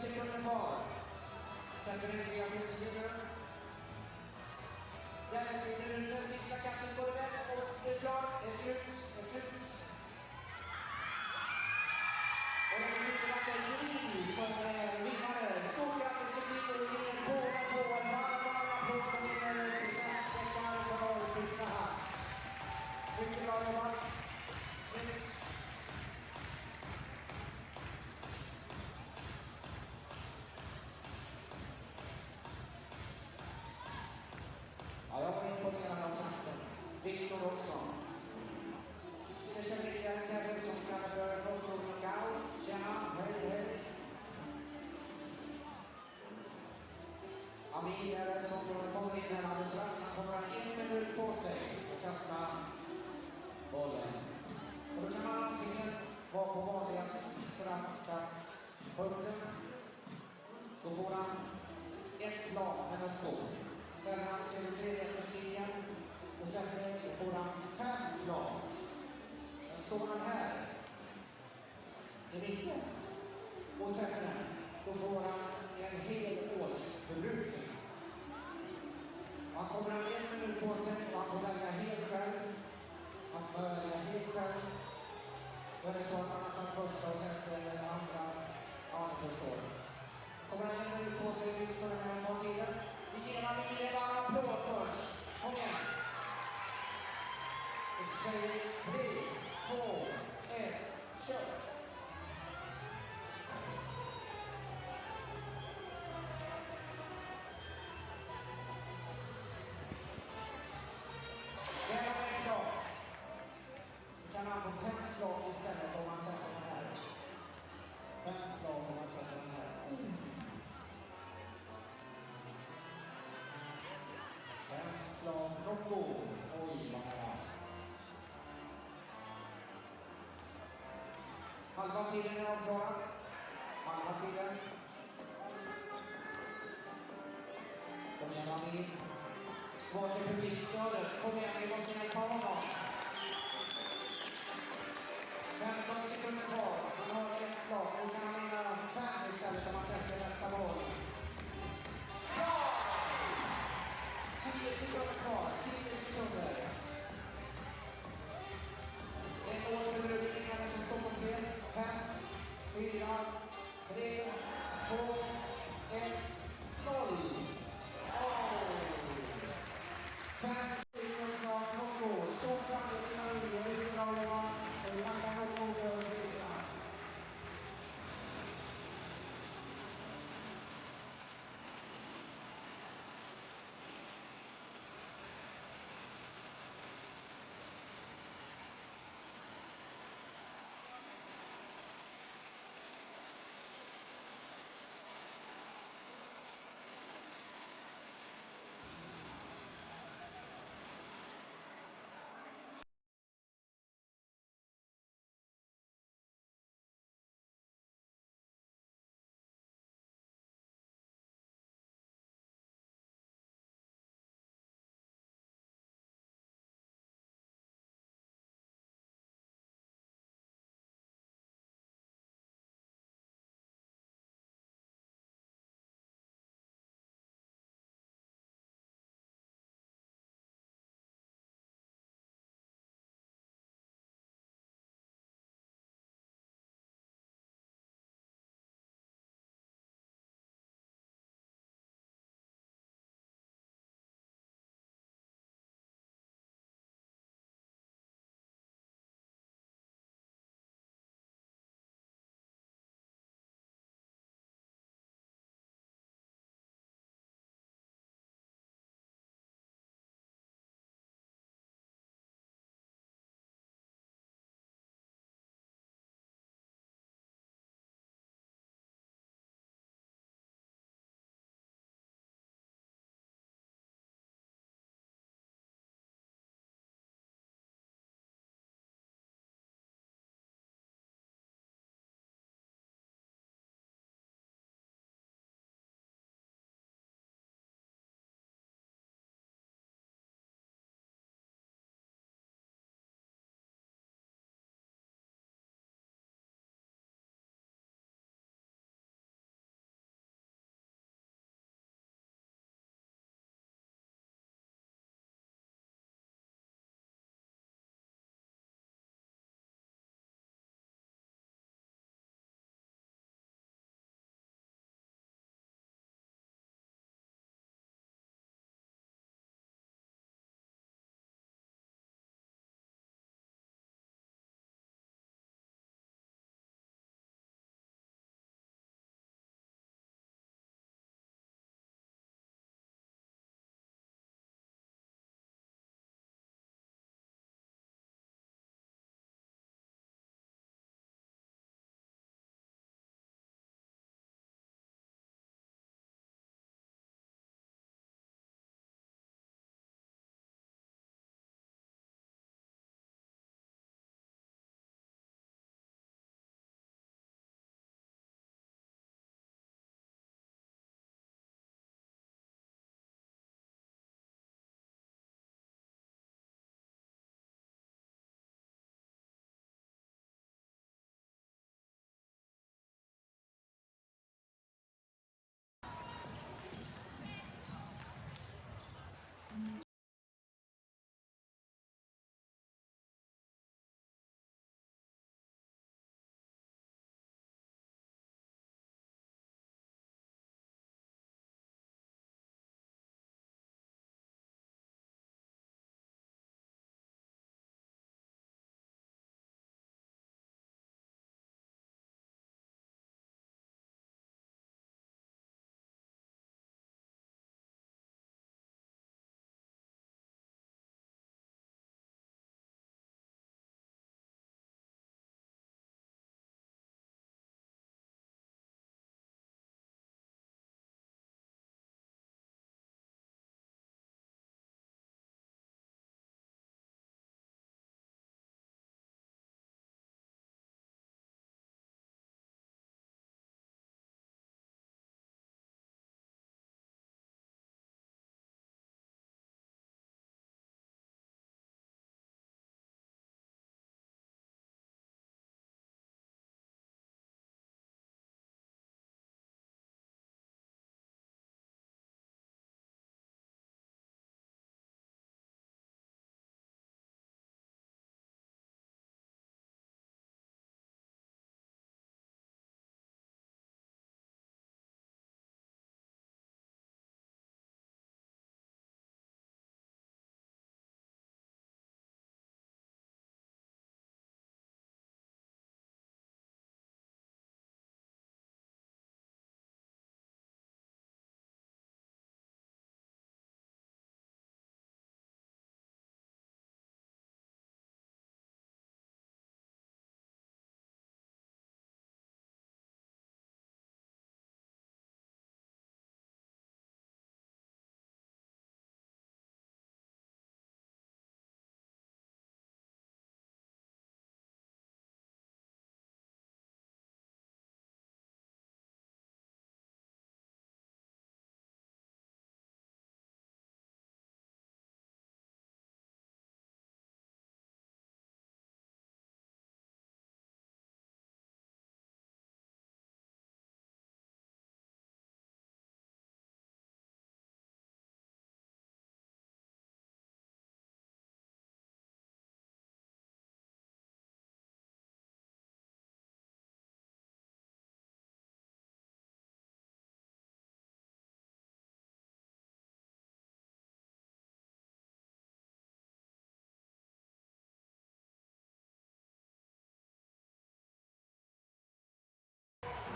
Sekunder kvar. Sätter in via Finnsgivaren. Därefter är det den sista kassen på det och det är klart. Det är slut. Och det är mycket att det är Gris som är vinnare. Stort grattis till Gris och vinner båda två. En varm applåd och vinner presentsäckar för Kristian. Mycket bra jobbat. Snyggt. Ja, jag var imponerad av testen. Viktor också. Ska köra ytterligare en tävling som kallar för Rosso Knockout. Tjena, hej. Amin är det som kommer in här alldeles strax. Han kommer att ha 1 minut på sig att kasta bollen. Och då kan man antingen vara på vanliga straffpunkten. Då får han ett lag med något kort. Ställer han sig över 3-meterslinjen och sätter får han 5 slag. Sen står han här i mitten och sätter den. Då får han en hel års förbrukning. Han kommer att ha 1 minut på sig och han får välja helt själv. Han får välja helt själv. Då är det så att han har satt första och sätter andra. Ja, ni förstår. Kommer han 1 minut på sig för den här på tiden. Vi ger honom en varm applåd först. Kom igen. Och så säger vi 3, 2, 1, kör. Det är en slag. Vi kan ha på 5 slag istället om man sätter den här. 5 slag om man sätter den här. Slag Rocco. Oj, vad nära. Halva tiden är avklarad. Halva tiden. Kom igen, Annie. Gå till publikstödet. Kom igen, vi måste hjälpa honom. 15 sekunder kvar. Han har ett slag. Nu kan han vinna 5 istället om man sätter nästa boll. 10 sekunder kvar, 10 sekunder. En årsförbrukning är det som står på spel. 5, 4, 3, 2, 1, 0. 5 sekunder kvar, Rocco. Stort grattis till Maria, mycket bra jobbat. Vi tackar Rocco för det.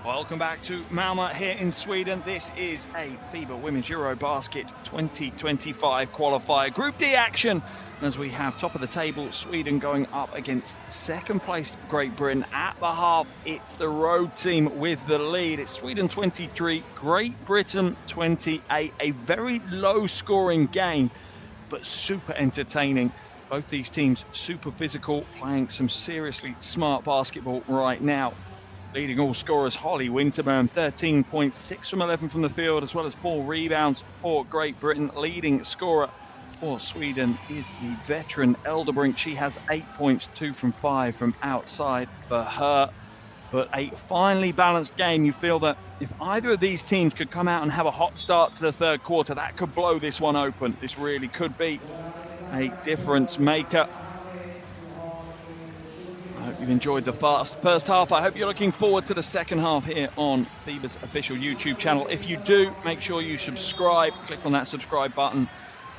Welcome back to Malmö here in Sweden. This is a FIBA Women's EuroBasket 2025 qualifier Group D action, as we have top of the table Sweden going up against second placed Great Britain. At the half, it's the road team with the lead. It's Sweden 23, Great Britain 28. A very low scoring game, but super entertaining. Both these teams super physical, playing some seriously smart basketball right now. Leading all scorers, Holly Winterburn, 13 points, 6 from 11 from the field, as well as 4 rebounds for Great Britain. Leading scorer for Sweden is the veteran Elderbrink. She has 8 points, 2 from 5 from outside for her. But a finely balanced game. You feel that if either of these teams could come out and have a hot start to the third quarter, that could blow this one open. This really could be a difference maker. I hope you've enjoyed the first half. I hope you're looking forward to the second half here on FIBA's official YouTube channel. If you do, make sure you subscribe. Click on that subscribe button,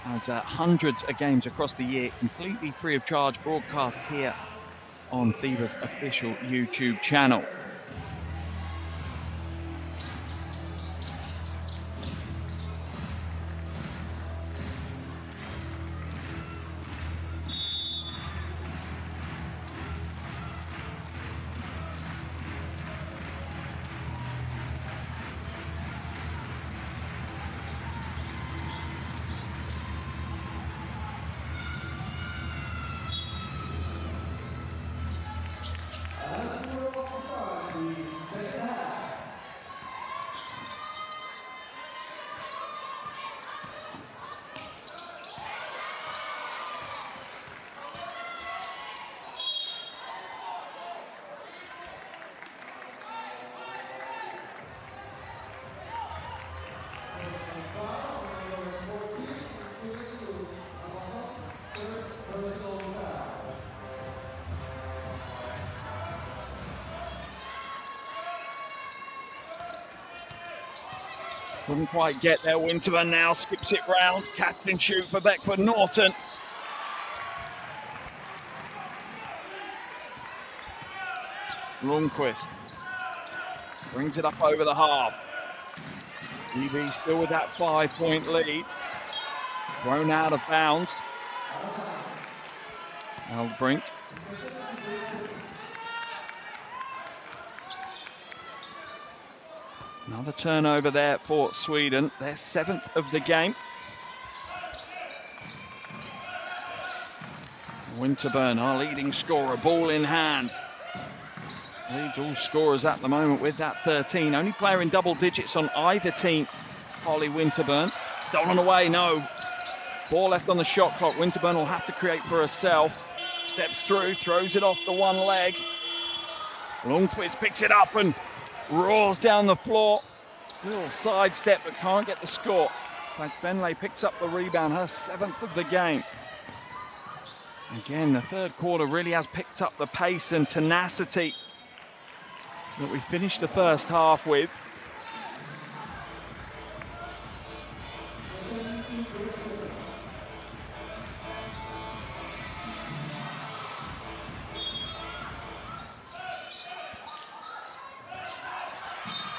as hundreds of games across the year, completely free of charge, broadcast here on FIBA's official YouTube channel. Couldn't quite get there. Winterburn now skips it round. Catch and shoot for Beckford Norton. Lundqvist brings it up over the half. EB still with that 5-point lead. Thrown out of bounds. Elderbrink. Another turnover there for Sweden, their 7th of the game. Winterburn, our leading scorer, ball in hand. Leads all scorers at the moment with that 13. Only player in double digits on either team, Holly Winterburn. Stolen away, no. Ball left on the shot clock. Winterburn will have to create for herself. Steps through, throws it off the one leg. Lundqvist picks it up and roars down the floor. Little sidestep, but can't get the score. Benley picks up the rebound, her 7th of the game. Again, the third quarter really has picked up the pace and tenacity that we finished the first half with.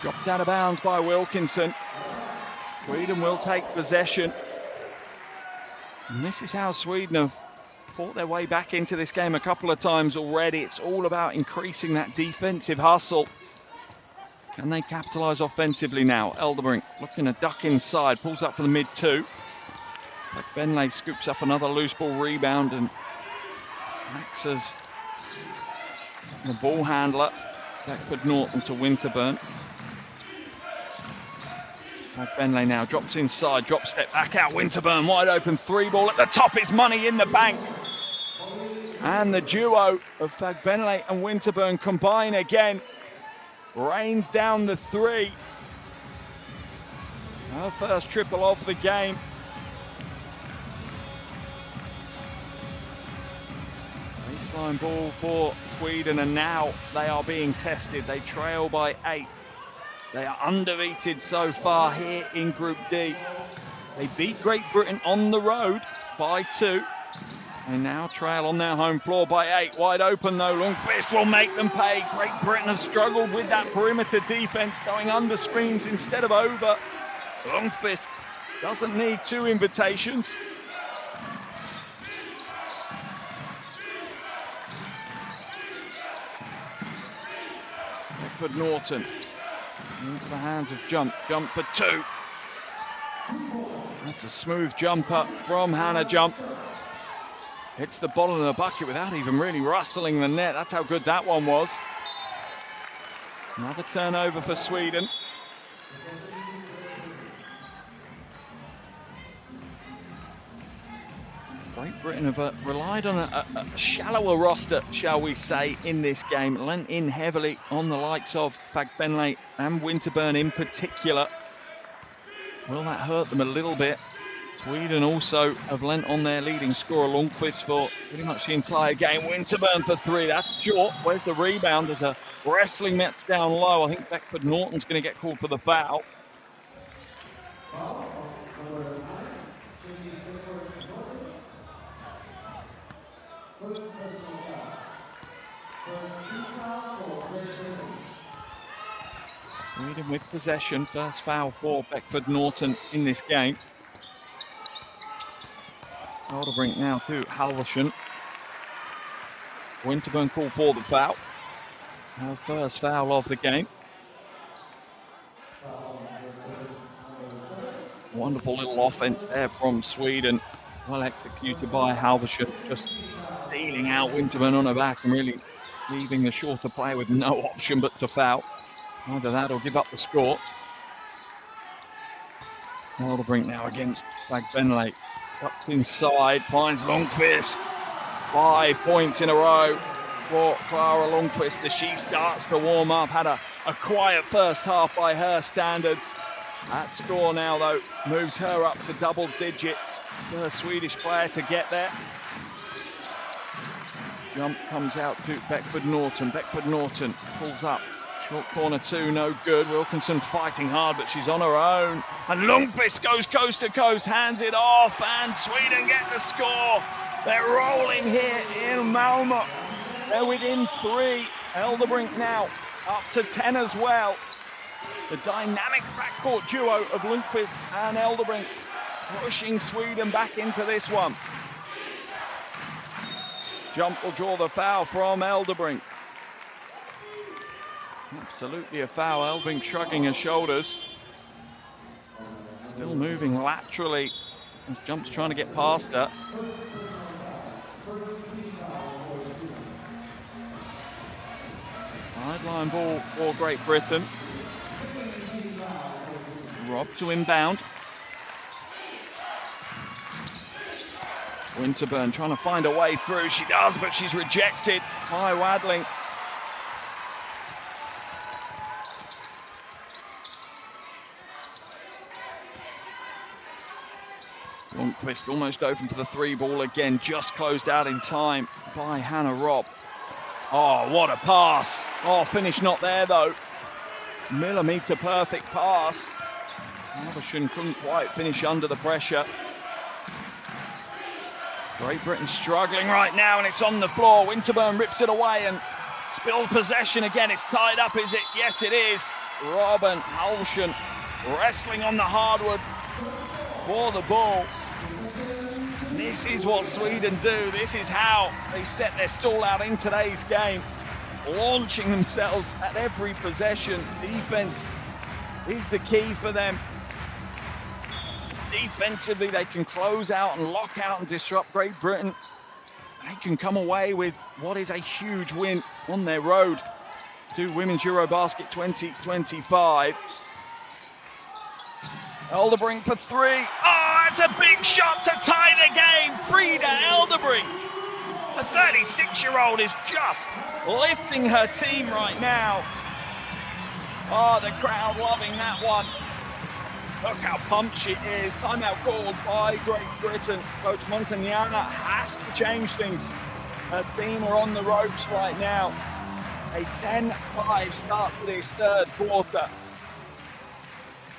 Dropped out of bounds by Wilkinson. Sweden will take possession. And this is how Sweden have fought their way back into this game a couple of times already. It's all about increasing that defensive hustle. Can they capitalise offensively now? Elderbrink looking to duck inside, pulls up for the mid-2. But Benley scoops up another loose ball rebound and acts as the ball handler. Beckford Norton to Winterburn. Benley now drops inside, drop step back out. Winterburn wide open, 3-ball at the top. Is money in the bank. And the duo of Fagbenley and Winterburn combine again. Rains down the 3. Her first triple of the game. Baseline ball for Sweden, and now they are being tested. They trail by 8. They are undefeated so far here in Group D. They beat Great Britain on the road by 2. They now trail on their home floor by 8. Wide open though, Lundqvist will make them pay. Great Britain have struggled with that perimeter defense, going under screens instead of over. Lundqvist doesn't need 2 invitations. Beckford Norton into the hands of Jump for 2. That's a smooth jumper from Hannah Jump. Hits the bottom of the bucket without even really rustling the net. That's how good that one was. Another turnover for Sweden. Great Britain have relied on a shallower roster, shall we say, in this game. Lent in heavily on the likes of Fagbenley and Winterburn in particular. Will that hurt them a little bit? Sweden also have lent on their leading scorer, Lundqvist, for pretty much the entire game. Winterburn for 3. That's short. Where's the rebound? There's a wrestling match down low. I think Beckford Norton's going to get called for the foul. Sweden with possession. First foul for Beckford Norton in this game. Elderbrink now to Halvorsen. Winterburn called for the foul. Her first foul of the game. Wonderful little offense there from Sweden. Well executed by Halvorsen. Just stealing out Winterburn on her back and really leaving the shorter player with no option but to foul. Either that or give up the score. Elderbrink now against Fagbenley. Cuts inside, finds Lundqvist. 5 points in a row for Clara Lundqvist as she starts to warm up. Had a quiet first half by her standards. That score now, though, moves her up to double digits. The Swedish player to get there. Jump comes out to Beckford Norton. Beckford Norton pulls up. Short corner 2, no good. Wilkinson fighting hard, but she's on her own. And Lundqvist goes coast to coast, hands it off, and Sweden get the score. They're rolling here in Malmö. They're within 3. Elderbrink now up to 10 as well. The dynamic backcourt duo of Lundqvist and Elderbrink pushing Sweden back into this one. Jump will draw the foul from Elderbrink. Absolutely a foul. Elderbrink shrugging her shoulders. Still moving laterally. Jump's trying to get past her. Sideline ball for Great Britain. Rob to inbound. Winterburn trying to find a way through. She does, but she's rejected by Wadling. Lundqvist almost open for the 3 ball again, just closed out in time by Hannah Robb. Oh, what a pass. Oh, finish not there though. Millimetre perfect pass. Halvorsen couldn't quite finish under the pressure. Great Britain struggling right now, and it's on the floor. Winterburn rips it away and spills possession again. It's tied up, is it? Yes, it is. Robin Halvorsen wrestling on the hardwood for the ball. This is what Sweden do. This is how they set their stall out in today's game. Launching themselves at every possession. Defense is the key for them. Defensively, they can close out and lock out and disrupt Great Britain. They can come away with what is a huge win on their road to Women's EuroBasket 2025. Elderbrink for 3. Oh, that's a big shot to tie the game. Frida Elderbrink. The 36-year-old is just lifting her team right now. Oh, the crowd loving that one. Look how pumped she is. Timeout called by Great Britain. Coach Montagnana has to change things. Her team are on the ropes right now. A 10-5 start to this third quarter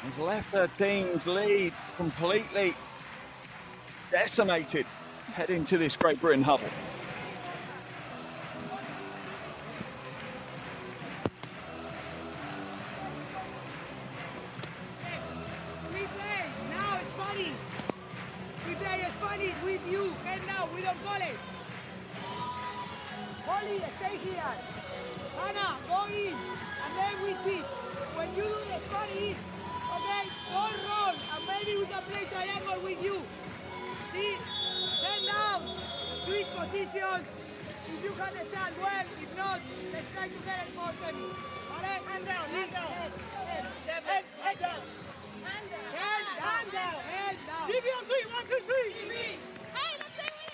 has left her team's lead completely decimated. Let's head into this Great Britain huddle. We play now Spanish. We play Spanish with you. And now we don't call it. Holly, stay here. Anna, go in. And then we switch. When you do the Spanish, okay, don't run. And maybe we can play triangle with you. See? Then now, switch positions. If you can stand well, if not, let's try to get it more tennis. Alright? Hand down, hand down. Head down. Hand down. Head down. Give me on 3, 1, 2, 3. Hey, let's stay with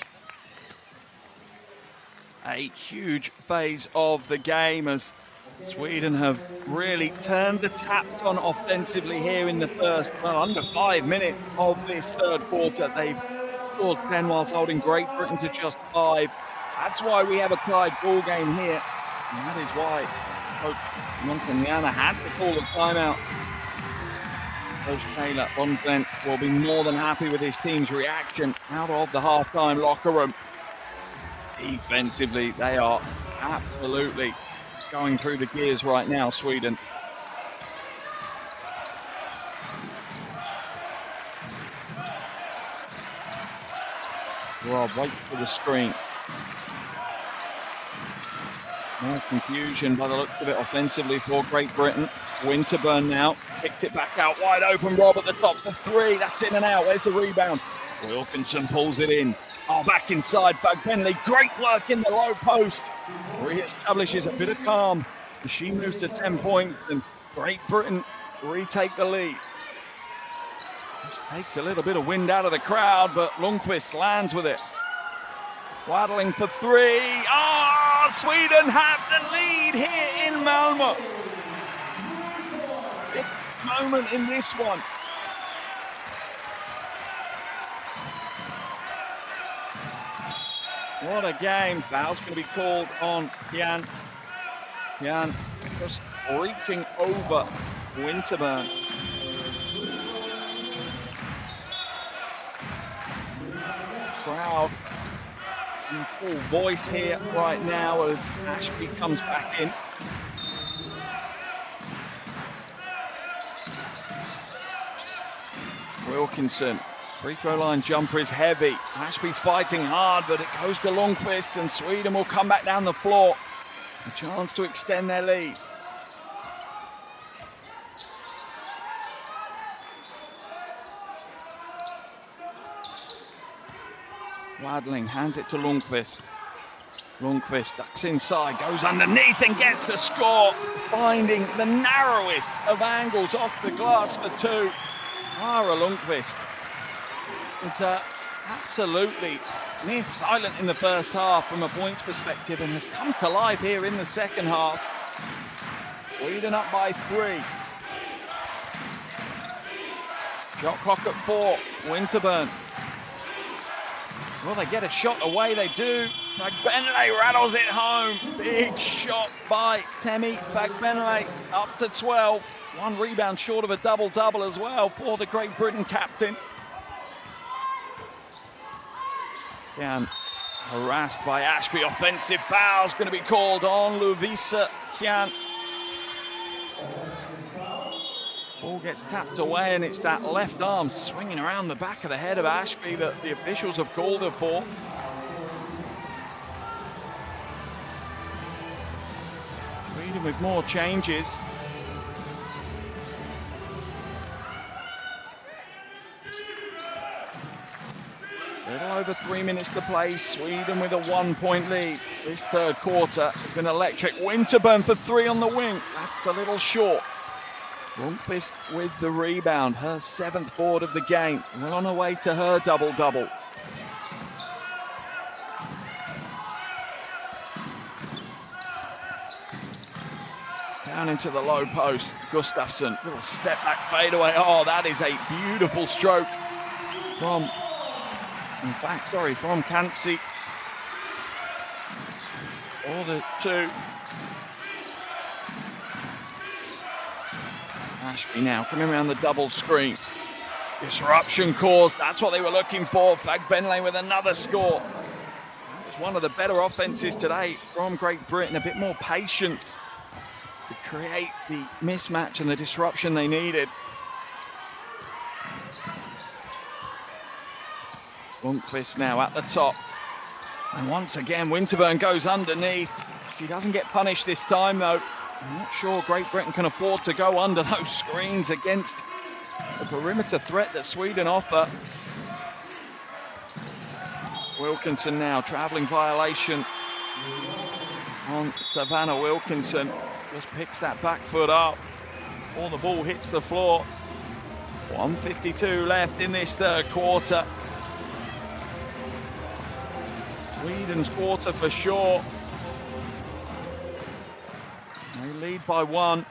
it. A huge phase of the game as Sweden have really turned the taps on offensively here in the first, under 5 minutes of this third quarter. They've scored 10 whilst holding Great Britain to just 5. That's why we have a tied ball game here. And that is why Coach Montaniana had to call a timeout. Coach Taylor Bonflent will be more than happy with his team's reaction out of the halftime locker room. Defensively, they are absolutely going through the gears right now, Sweden. Rob waits for the screen. More confusion by the looks of it offensively for Great Britain. Winterburn now kicked it back out wide open. Rob at the top for 3. That's in and out. Where's the rebound? Wilkinson pulls it in. Oh, back inside. Bagbenley. Great work in the low post. Re-establishes a bit of calm. She moves to 10 points and Great Britain retake the lead. This takes a little bit of wind out of the crowd, but Lundqvist lands with it. Waddling for 3. Ah, Sweden have the lead here in Malmö. Big moment in this one. What a game. Foul's going to be called on Jan. Jan just reaching over Winterburn. Crowd in full voice here right now as Ashby comes back in. Wilkinson, free throw line jumper is heavy. Ashby fighting hard, but it goes to Lundqvist and Sweden will come back down the floor. A chance to extend their lead. Wadling hands it to Lundqvist. Lundqvist ducks inside, goes underneath and gets the score, finding the narrowest of angles off the glass for 2. Ara Lundqvist. It's absolutely near silent in the first half from a points perspective and has come to life here in the second half. Sweden up by 3. Shot clock at 4. Winterburn. Will they get a shot away? They do. Bagbenley rattles it home. Big shot by Temi Bagbenley. Up to 12. 1 rebound short of a double-double as well for the Great Britain captain. Jan harassed by Ashby. Offensive foul's going to be called on Lovisa Jan. Ball gets tapped away and it's that left arm swinging around the back of the head of Ashby that the officials have called her for. Sweden with more changes. A little over 3 minutes to play. Sweden with a 1-point lead. This third quarter has been electric. Winterburn for 3 on the wing. That's a little short. Lundqvist with the rebound. Her 7th board of the game. Well on her way to her double-double. Down into the low post. Gustafsson. Little step back fadeaway. Oh, that is a beautiful stroke from Kansi. For the 2. Ashby now coming around the double screen. Disruption caused. That's what they were looking for. Fagbenle with another score. That was one of the better offenses today from Great Britain. A bit more patience to create the mismatch and the disruption they needed. Lundqvist now at the top. And once again, Winterburn goes underneath. She doesn't get punished this time, though. I'm not sure Great Britain can afford to go under those screens against the perimeter threat that Sweden offer. Wilkinson now, travelling violation on Savannah Wilkinson. Just picks that back foot up before the ball hits the floor. 1:52 left in this third quarter. Sweden's quarter for sure. They lead by 1.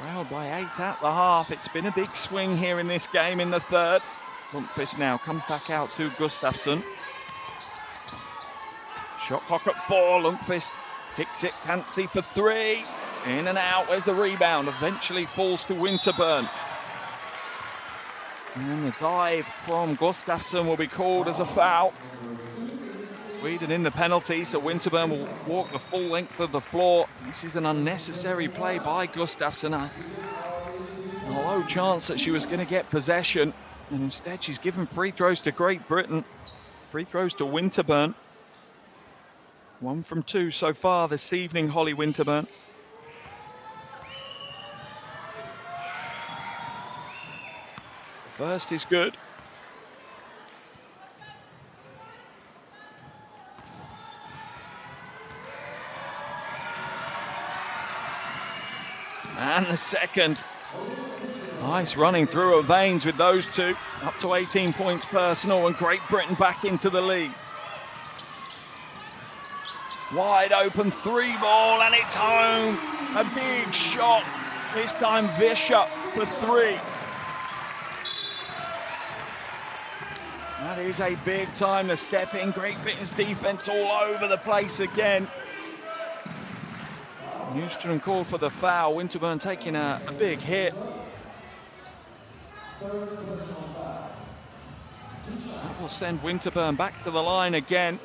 Trailed by 8 at the half. It's been a big swing here in this game in the third. Lundqvist now comes back out to Gustafsson. Shot clock at 4. Lundqvist kicks it. Kansi for 3. In and out. Where's the rebound? Eventually falls to Winterburn. And the dive from Gustafsson will be called as a foul. Sweden in the penalty, so Winterburn will walk the full length of the floor. This is an unnecessary play by Gustafsson. A low chance that she was going to get possession. And instead she's given free throws to Great Britain. Free throws to Winterburn. 1 from 2 so far this evening, Holly Winterburn. First is good. And the second. Nice running through her veins with those two. Up to 18 points personal, and Great Britain back into the lead. Wide open 3 ball, and it's home. A big shot. This time Vischer for 3. That is a big time to step in. Great Britain's defense all over the place again. Newstrom called for the foul. Winterburn taking a big hit. That will send Winterburn back to the line again.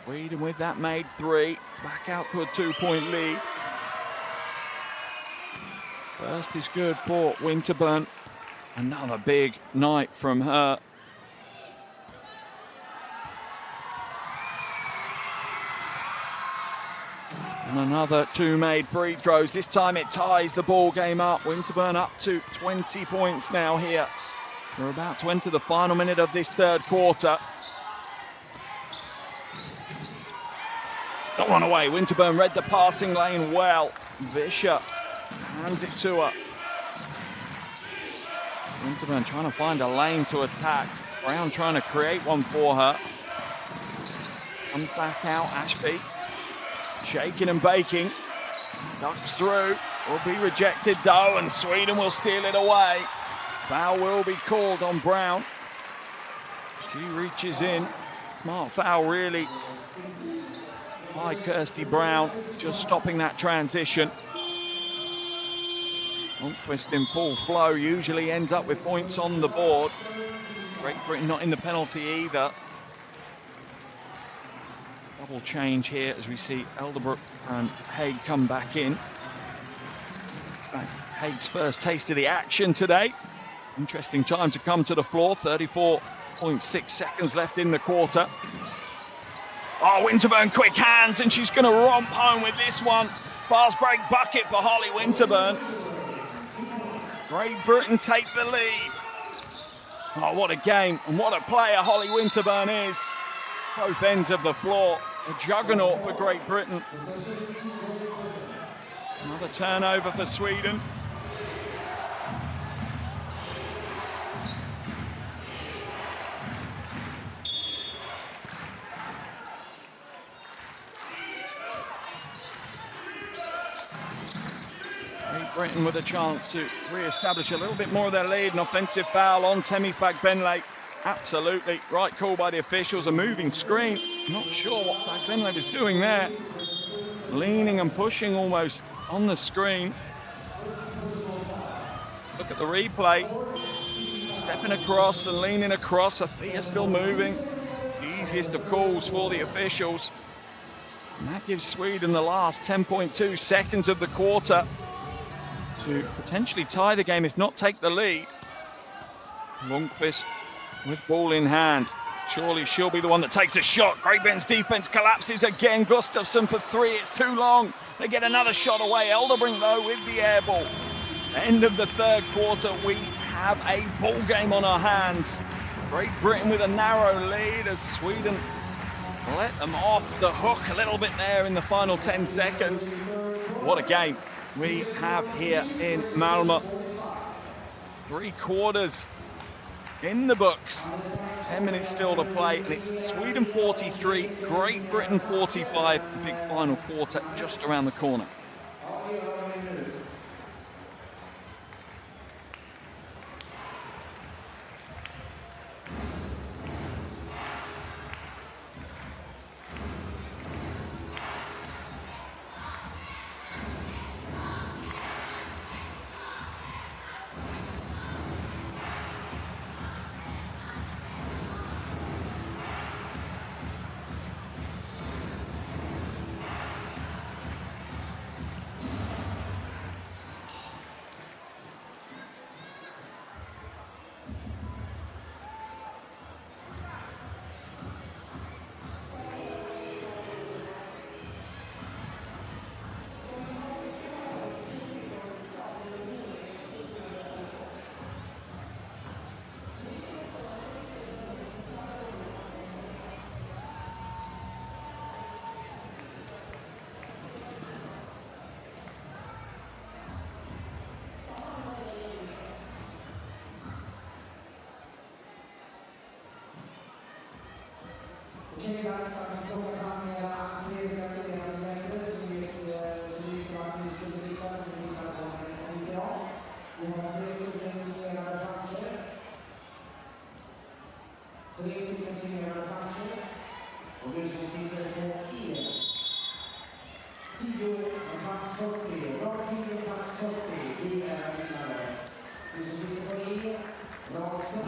Sweden with that made 3. Back out to a 2-point lead. First is good for Winterburn. Another big night from her. And another 2 made free throws. This time it ties the ball game up. Winterburn up to 20 points now here. We're about to enter the final minute of this third quarter. Don't run away. Winterburn read the passing lane well. Vischer hands it to her. Winterburn trying to find a lane to attack. Brown trying to create one for her. Comes back out, Ashby. Shaking and baking. Ducks through. Will be rejected though, and Sweden will steal it away. Foul will be called on Brown. She reaches in. Smart foul really by Kirsty Brown, just stopping that transition. Lundqvist in full flow usually ends up with points on the board. Great Britain not in the penalty either. Double change here as we see Elderbrook and Haig come back in. Haig's first taste of the action today. Interesting time to come to the floor. 34.6 seconds left in the quarter. Oh, Winterburn, quick hands, and she's going to romp home with this one. Fast break bucket for Holly Winterburn. Great Britain take the lead. Oh, what a game, and what a player Holly Winterburn is. Both ends of the floor. A juggernaut for Great Britain. Another turnover for Sweden. Great Britain with a chance to re-establish a little bit more of their lead. An offensive foul on Temi Fagbenle. Absolutely right call by the officials. A moving screen. Not sure what Fagbenle was doing there. Leaning and pushing almost on the screen. Look at the replay. Stepping across and leaning across. Afia still moving. Easiest of calls for the officials. And that gives Sweden the last 10.2 seconds of the quarter to potentially tie the game, if not take the lead. Lundqvist with ball in hand. Surely she'll be the one that takes a shot. Great Britain's defense collapses again. Gustafsson for three. It's too long. They get another shot away. Elderbrink, though, with the air ball. End of the third quarter. We have a ball game on our hands. Great Britain with a narrow lead as Sweden let them off the hook a little bit there in the final 10 seconds. What a game we have here in Malmö. 3 quarters in the books. 10 minutes still to play, and it's Sweden 43, Great Britain 45. Big final quarter just around the corner.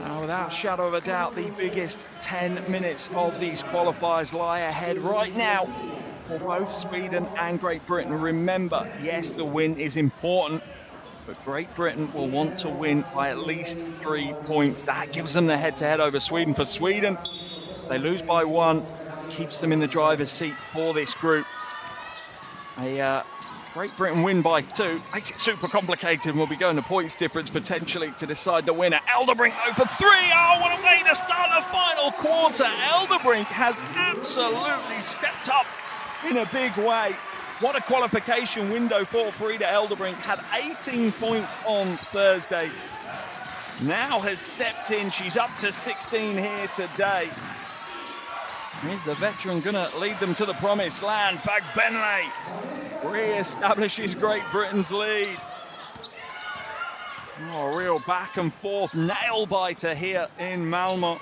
Now, without a shadow of a doubt, the biggest 10 minutes of these qualifiers lie ahead right now for both Sweden and Great Britain. Remember, yes, the win is important, but Great Britain will want to win by at least 3 points. That gives them the head-to-head over Sweden. For Sweden, they lose by 1, keeps them in the driver's seat for this group. A Great Britain win by 2 makes it super complicated, and we'll be going to points difference potentially to decide the winner. Elderbrink though for 3. Oh, what a way to start the final quarter. Elderbrink has absolutely stepped up in a big way. What a qualification window for Frida Elderbrink. Had 18 points on Thursday. Now has stepped in. She's up to 16 here today. Is the veteran going to lead them to the promised land? Fagbenle re-establishes Great Britain's lead. Oh, a real back and forth nail-biter here in Malmö.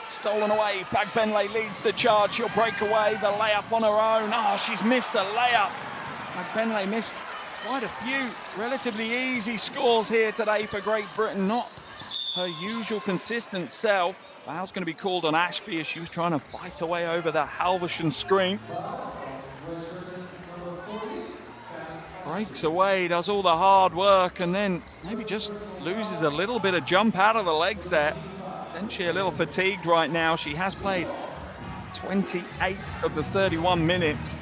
Stolen away, Fagbenle leads the charge. She'll break away, the layup on her own. Oh, she's missed the layup. Fagbenle missed quite a few relatively easy scores here today for Great Britain. Not her usual consistent self. Foul's going to be called on Ashby as she was trying to fight away over that Halvorsen screen. Breaks away, does all the hard work, and then maybe just loses a little bit of jump out of the legs there. Potentially a little fatigued right now. She has played 28 of the 31 minutes.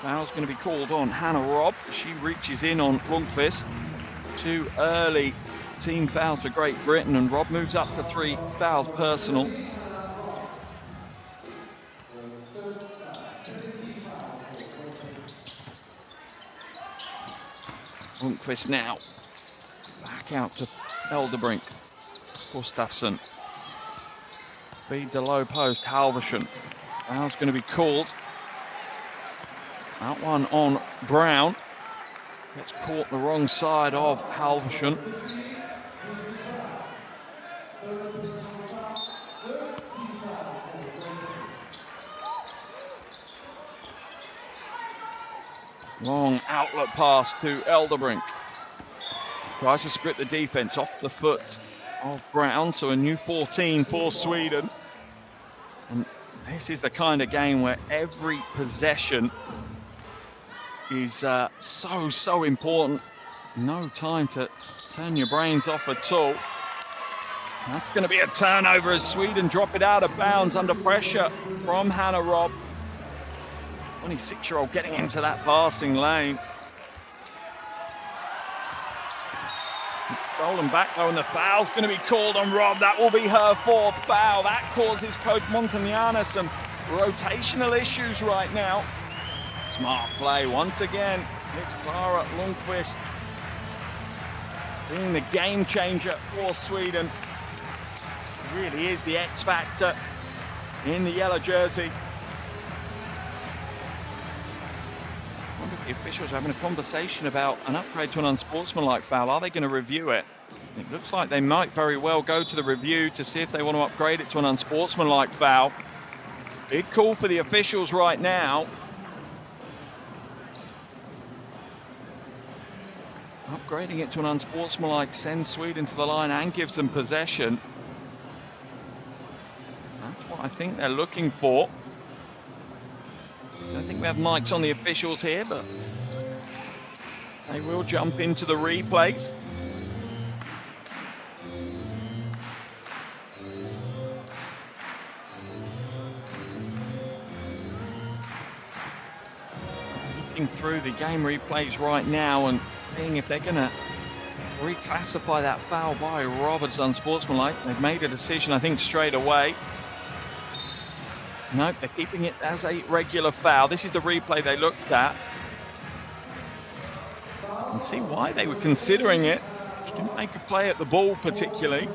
Foul's going to be called on Hannah Robb. She reaches in on Lundqvist. 2 early team fouls for Great Britain, and Robb moves up to 3 fouls personal. Lundqvist now back out to Elderbrink. Gustafsson. Feed the low post, Halverson. Foul's going to be called. That one on Brown. Gets caught the wrong side of Halverson. Long outlet pass to Elderbrink. Tries to split the defense off the foot of Brown, so a new 14 for Sweden. And this is the kind of game where every possession is so important. No time to turn your brains off at all. That's going to be a turnover as Sweden drop it out of bounds under pressure from Hannah Robb. 26-year-old getting into that passing lane. It's stolen back though, and the foul's going to be called on Robb. That will be her 4th foul. That causes Coach Montagnana some rotational issues right now. Smart play once again. It's Clara Lundqvist being the game changer for Sweden. It really is the X factor in the yellow jersey. I wonder if the officials are having a conversation about an upgrade to an unsportsmanlike foul. Are they going to review it? It looks like they might very well go to the review to see if they want to upgrade it to an unsportsmanlike foul. Big call for the officials right now. Upgrading it to an unsportsmanlike sends Sweden to the line and gives them possession. That's what I think they're looking for. I don't think we have mics on the officials here, but they will jump into the replays. Looking through the game replays right now and seeing if they're going to reclassify that foul by Roberts unsportsmanlike. They've made a decision, I think, straight away. No, they're keeping it as a regular foul. This is the replay they looked at. And see why they were considering it. She didn't make a play at the ball particularly.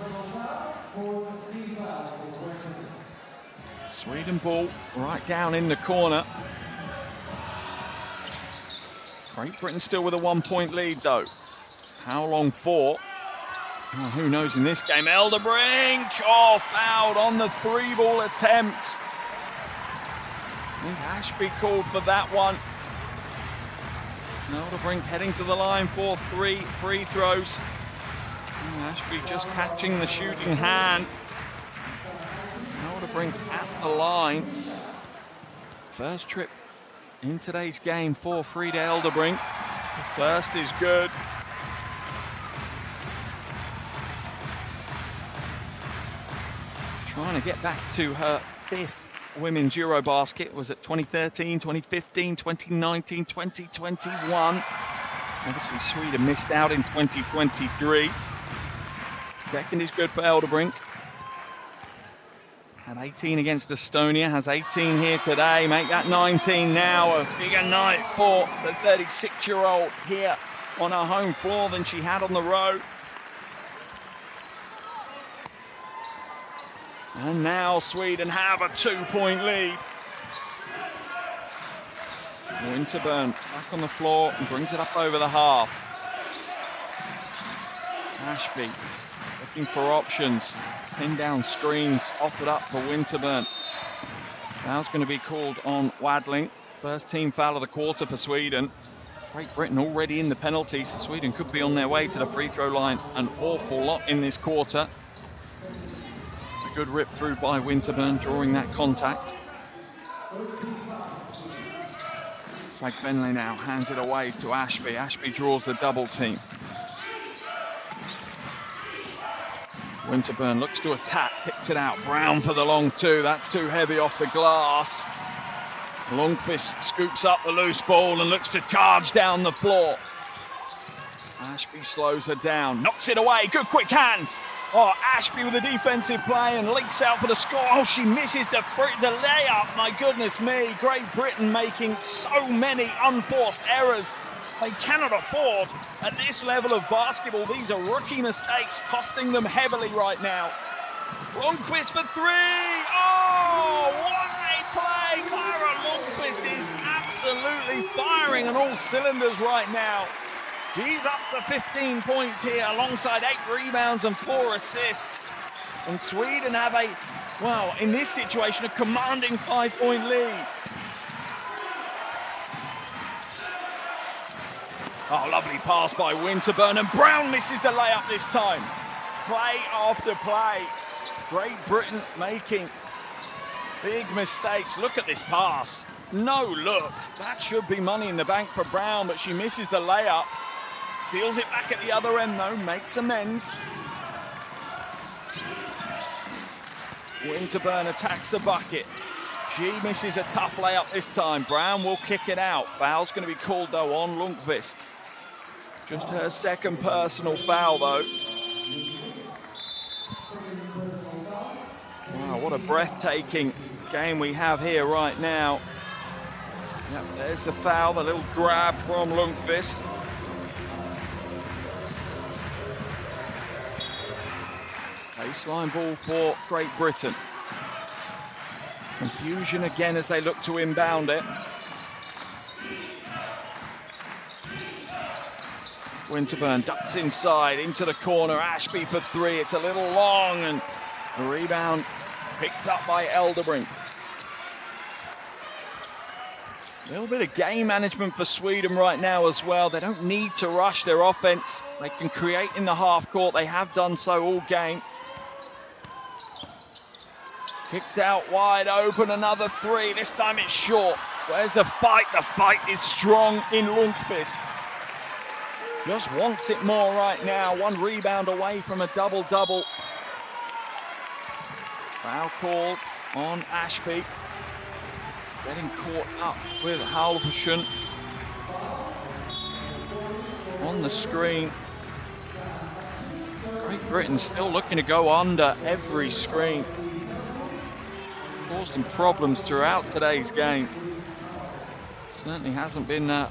Sweden ball right down in the corner. Great Britain still with a 1-point lead though. How long for? Oh, who knows in this game. Elderbrink, fouled on the 3-ball attempt. I think Ashby called for that one. Elderbrink heading to the line for 3 free throws. Ashby just catching the shooting hand. Elderbrink at the line. First trip in today's game for Frida Elderbrink. The first is good. Trying to get back to her 5th Women's EuroBasket. Was it 2013, 2015, 2019, 2021? Obviously Sweden missed out in 2023. Second is good for Elderbrink. Had 18 against Estonia, has 18 here today. Make that 19 now. A bigger night for the 36-year-old here on her home floor than she had on the road. And now Sweden have a 2-point lead. Winterburn back on the floor and brings it up over the half. Ashby looking for options. Pin down screens offered up for Winterburn. Foul's going to be called on Wadling. First team foul of the quarter for Sweden. Great Britain already in the penalties, so Sweden could be on their way to the free throw line an awful lot in this quarter. Good rip through by Winterburn, drawing that contact. Flag Benley now hands it away to Ashby. Ashby draws the double team. Winterburn looks to attack, picks it out. Brown for the long 2. That's too heavy off the glass. Lundqvist scoops up the loose ball and looks to charge down the floor. Ashby slows her down, knocks it away. Good quick hands. Ashby with a defensive play and leaks out for the score. She misses the layup. My goodness me. Great Britain making so many unforced errors. They cannot afford at this level of basketball. These are rookie mistakes costing them heavily right now. Lundqvist for three. Oh, what a play. Clara Lundqvist is absolutely firing on all cylinders right now. She's up to 15 points here alongside 8 rebounds and 4 assists. And Sweden have a, well, in this situation, a commanding 5-point lead. Oh, lovely pass by Winterburn, and Brown misses the layup this time. Play after play. Great Britain making big mistakes. Look at this pass. No look. That should be money in the bank for Brown, but she misses the layup. Steals it back at the other end, though, makes amends. Winterburn attacks the bucket. She misses a tough layup this time. Brown will kick it out. Foul's going to be called, though, on Lundqvist. Just her second personal foul, though. Wow, what a breathtaking game we have here right now. Yep, there's the foul, the little grab from Lundqvist. Baseline ball for Great Britain. Confusion again as they look to inbound it. Winterburn ducks inside into the corner. Ashby for three. It's a little long, and the rebound picked up by Elderbrink. A little bit of game management for Sweden right now as well. They don't need to rush their offense. They can create in the half court. They have done so all game. Kicked out wide open, another three. This time it's short. Where's the fight? The fight is strong in Lundqvist. Just wants it more right now. 1 rebound away from a double-double. Foul called on Ashby. Getting caught up with Halvorsen on the screen. Great Britain still looking to go under every screen. Causing problems throughout today's game. Certainly hasn't been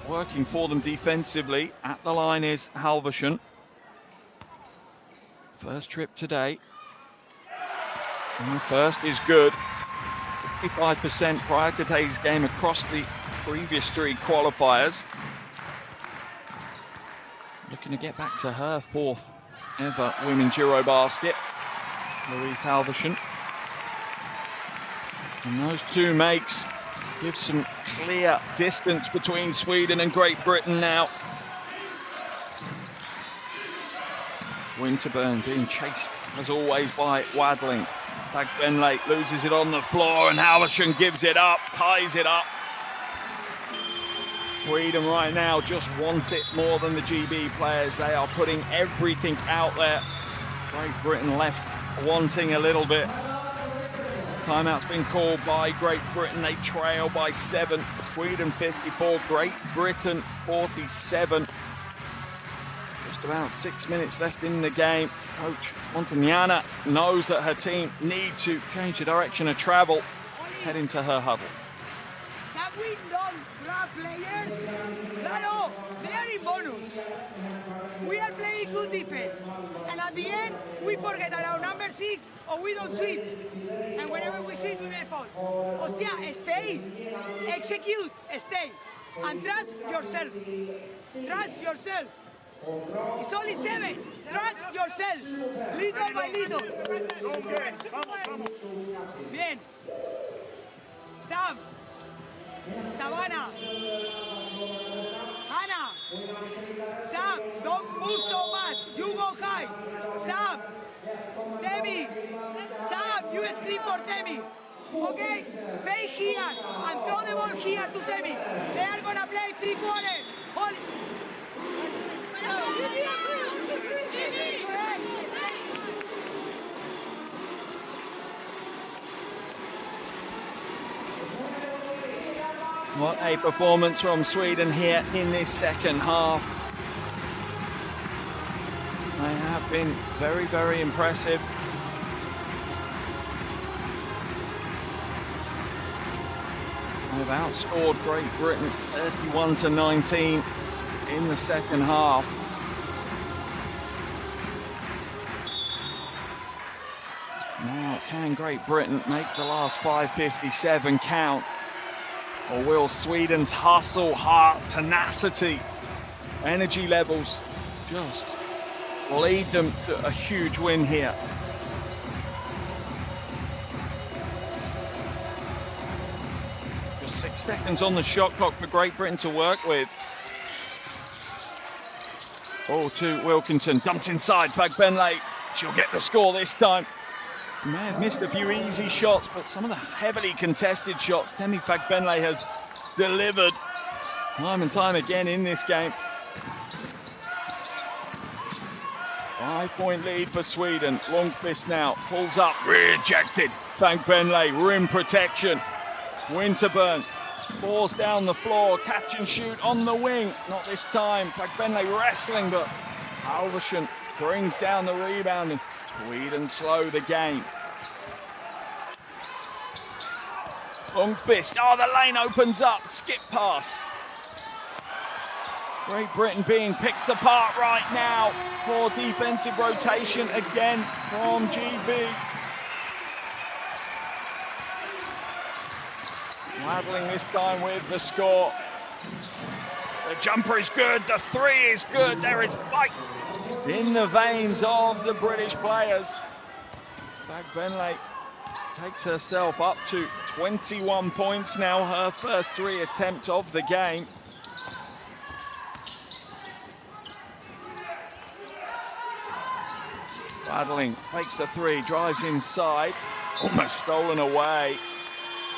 working for them defensively. At the line is Halvorsen. First trip today. And the first is good. 55% prior to today's game across the previous 3 qualifiers. Looking to get back to her 4th ever women's EuroBasket. Louise Halvorsen. And those 2 makes give some clear distance between Sweden and Great Britain now. Winterburn being chased, as always, by Wadling. Benlate loses it on the floor, and Halvorsen gives it up, ties it up. Sweden right now just want it more than the GB players. They are putting everything out there. Great Britain left wanting a little bit. Timeout's been called by Great Britain. They trail by 7. Sweden 54, Great Britain 47. Just about 6 minutes left in the game. Coach Montagnana knows that her team need to change the direction of travel. Head into her huddle. Have we done grab players? Claro, they are in bonus. We are playing good defense. And at the end, we forget that our number 6 or we don't switch. And whenever we switch, we make faults. Hostia, stay. Execute, stay. And trust yourself. Trust yourself. It's only 7. Trust yourself. Little by little. Bien. Sam. Savannah. Hannah. Sam, don't move so much. You go high. Sam. Demi. Sam, you scream for Demi. Okay? Fake here and throw the ball here to Demi. They are gonna play 3 quarters. Hold. What a performance from Sweden here in this second half. They have been very, very impressive. They've outscored Great Britain 31-19 in the second half. Can Great Britain make the last 5:57 count? Or will Sweden's hustle, heart, tenacity, energy levels just lead them to a huge win here? Just 6 seconds on the shot clock for Great Britain to work with. Ball to Wilkinson, dumped inside, Fagbenle. She'll get the score this time. May have missed a few easy shots, but some of the heavily contested shots Temi Fagbenle has delivered time and time again in this game. 5-point lead for Sweden. Lundqvist now pulls up, rejected. Fagbenle, rim protection. Winterburn falls down the floor, catch and shoot on the wing. Not this time. Fagbenle wrestling, but Halvorsen brings down the rebound and Sweden slow the game. Lundqvist, oh, the lane opens up, skip pass. Great Britain being picked apart right now. Poor defensive rotation again from GB. Waddling this time with the score. The jumper is good, the three is good. There is fight in the veins of the British players. Fagbenle takes herself up to 21 points now, her first 3 attempts of the game. Waddling takes the 3, drives inside, almost stolen away.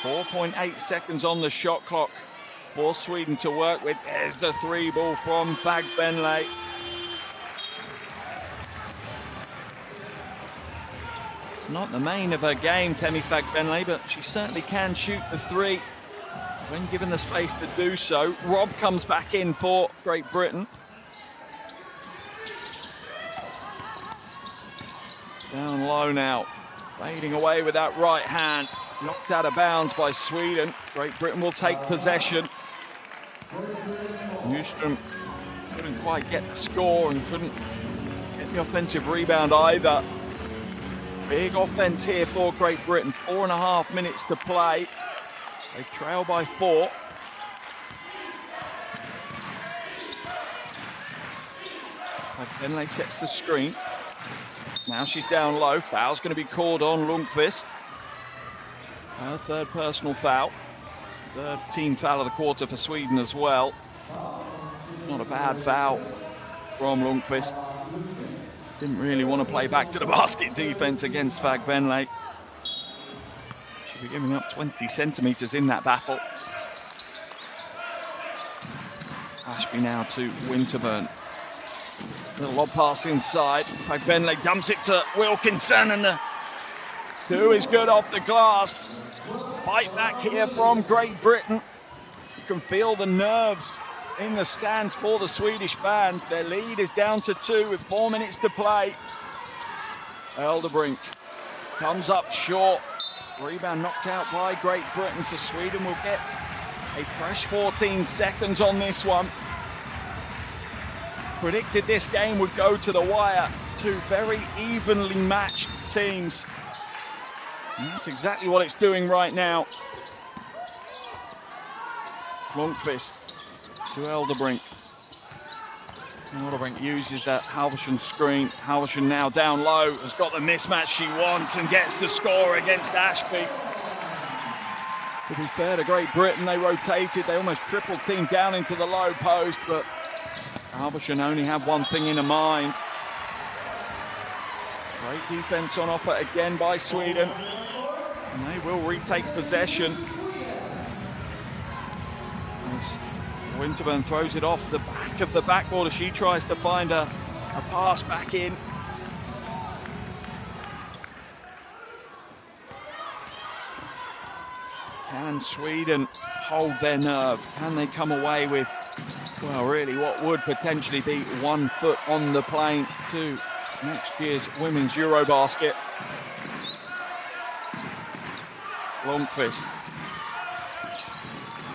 4.8 seconds on the shot clock for Sweden to work with. There's the 3 ball from Fagbenle. It's not the main of her game, Temi Fagbenle, but she certainly can shoot the 3 when given the space to do so. Rob comes back in for Great Britain. Down low now, fading away with that right hand. Knocked out of bounds by Sweden. Great Britain will take possession. Nystrom couldn't quite get the score and couldn't get the offensive rebound either. Big offense here for Great Britain. 4.5 minutes to play. They trail by 4. Fagbenle sets the screen. Now she's down low. Foul's going to be called on Lundqvist. Her 3rd personal foul. 3rd team foul of the quarter for Sweden as well. Not a bad foul from Lundqvist. Didn't really want to play back to the basket defense against Fagbenle. She'll be giving up 20 centimeters in that battle. Ashby now to Winterburn. Little lob pass inside. Fagbenle dumps it to Wilkinson, and the 2 is good off the glass. Fight back here from Great Britain. You can feel the nerves in the stands for the Swedish fans. Their lead is down to 2 with 4 minutes to play. Elderbrink comes up short. Rebound knocked out by Great Britain, so Sweden will get a fresh 14 seconds on this one. Predicted this game would go to the wire. 2 very evenly matched teams. And that's exactly what it's doing right now. Lundqvist to Elderbrink. Elderbrink uses that Halvorsen screen. Halvorsen now down low, has got the mismatch she wants and gets the score against Ashby. To be fair to Great Britain, they rotated. They almost triple teamed down into the low post, but Halvorsen only had one thing in mind. Great defense on offer again by Sweden. And they will retake possession. As Winterburn throws it off the back of the backboard as she tries to find a pass back in. Can Sweden hold their nerve? Can they come away with, well, really what would potentially be 1 foot on the plane to next year's Women's EuroBasket? Lundqvist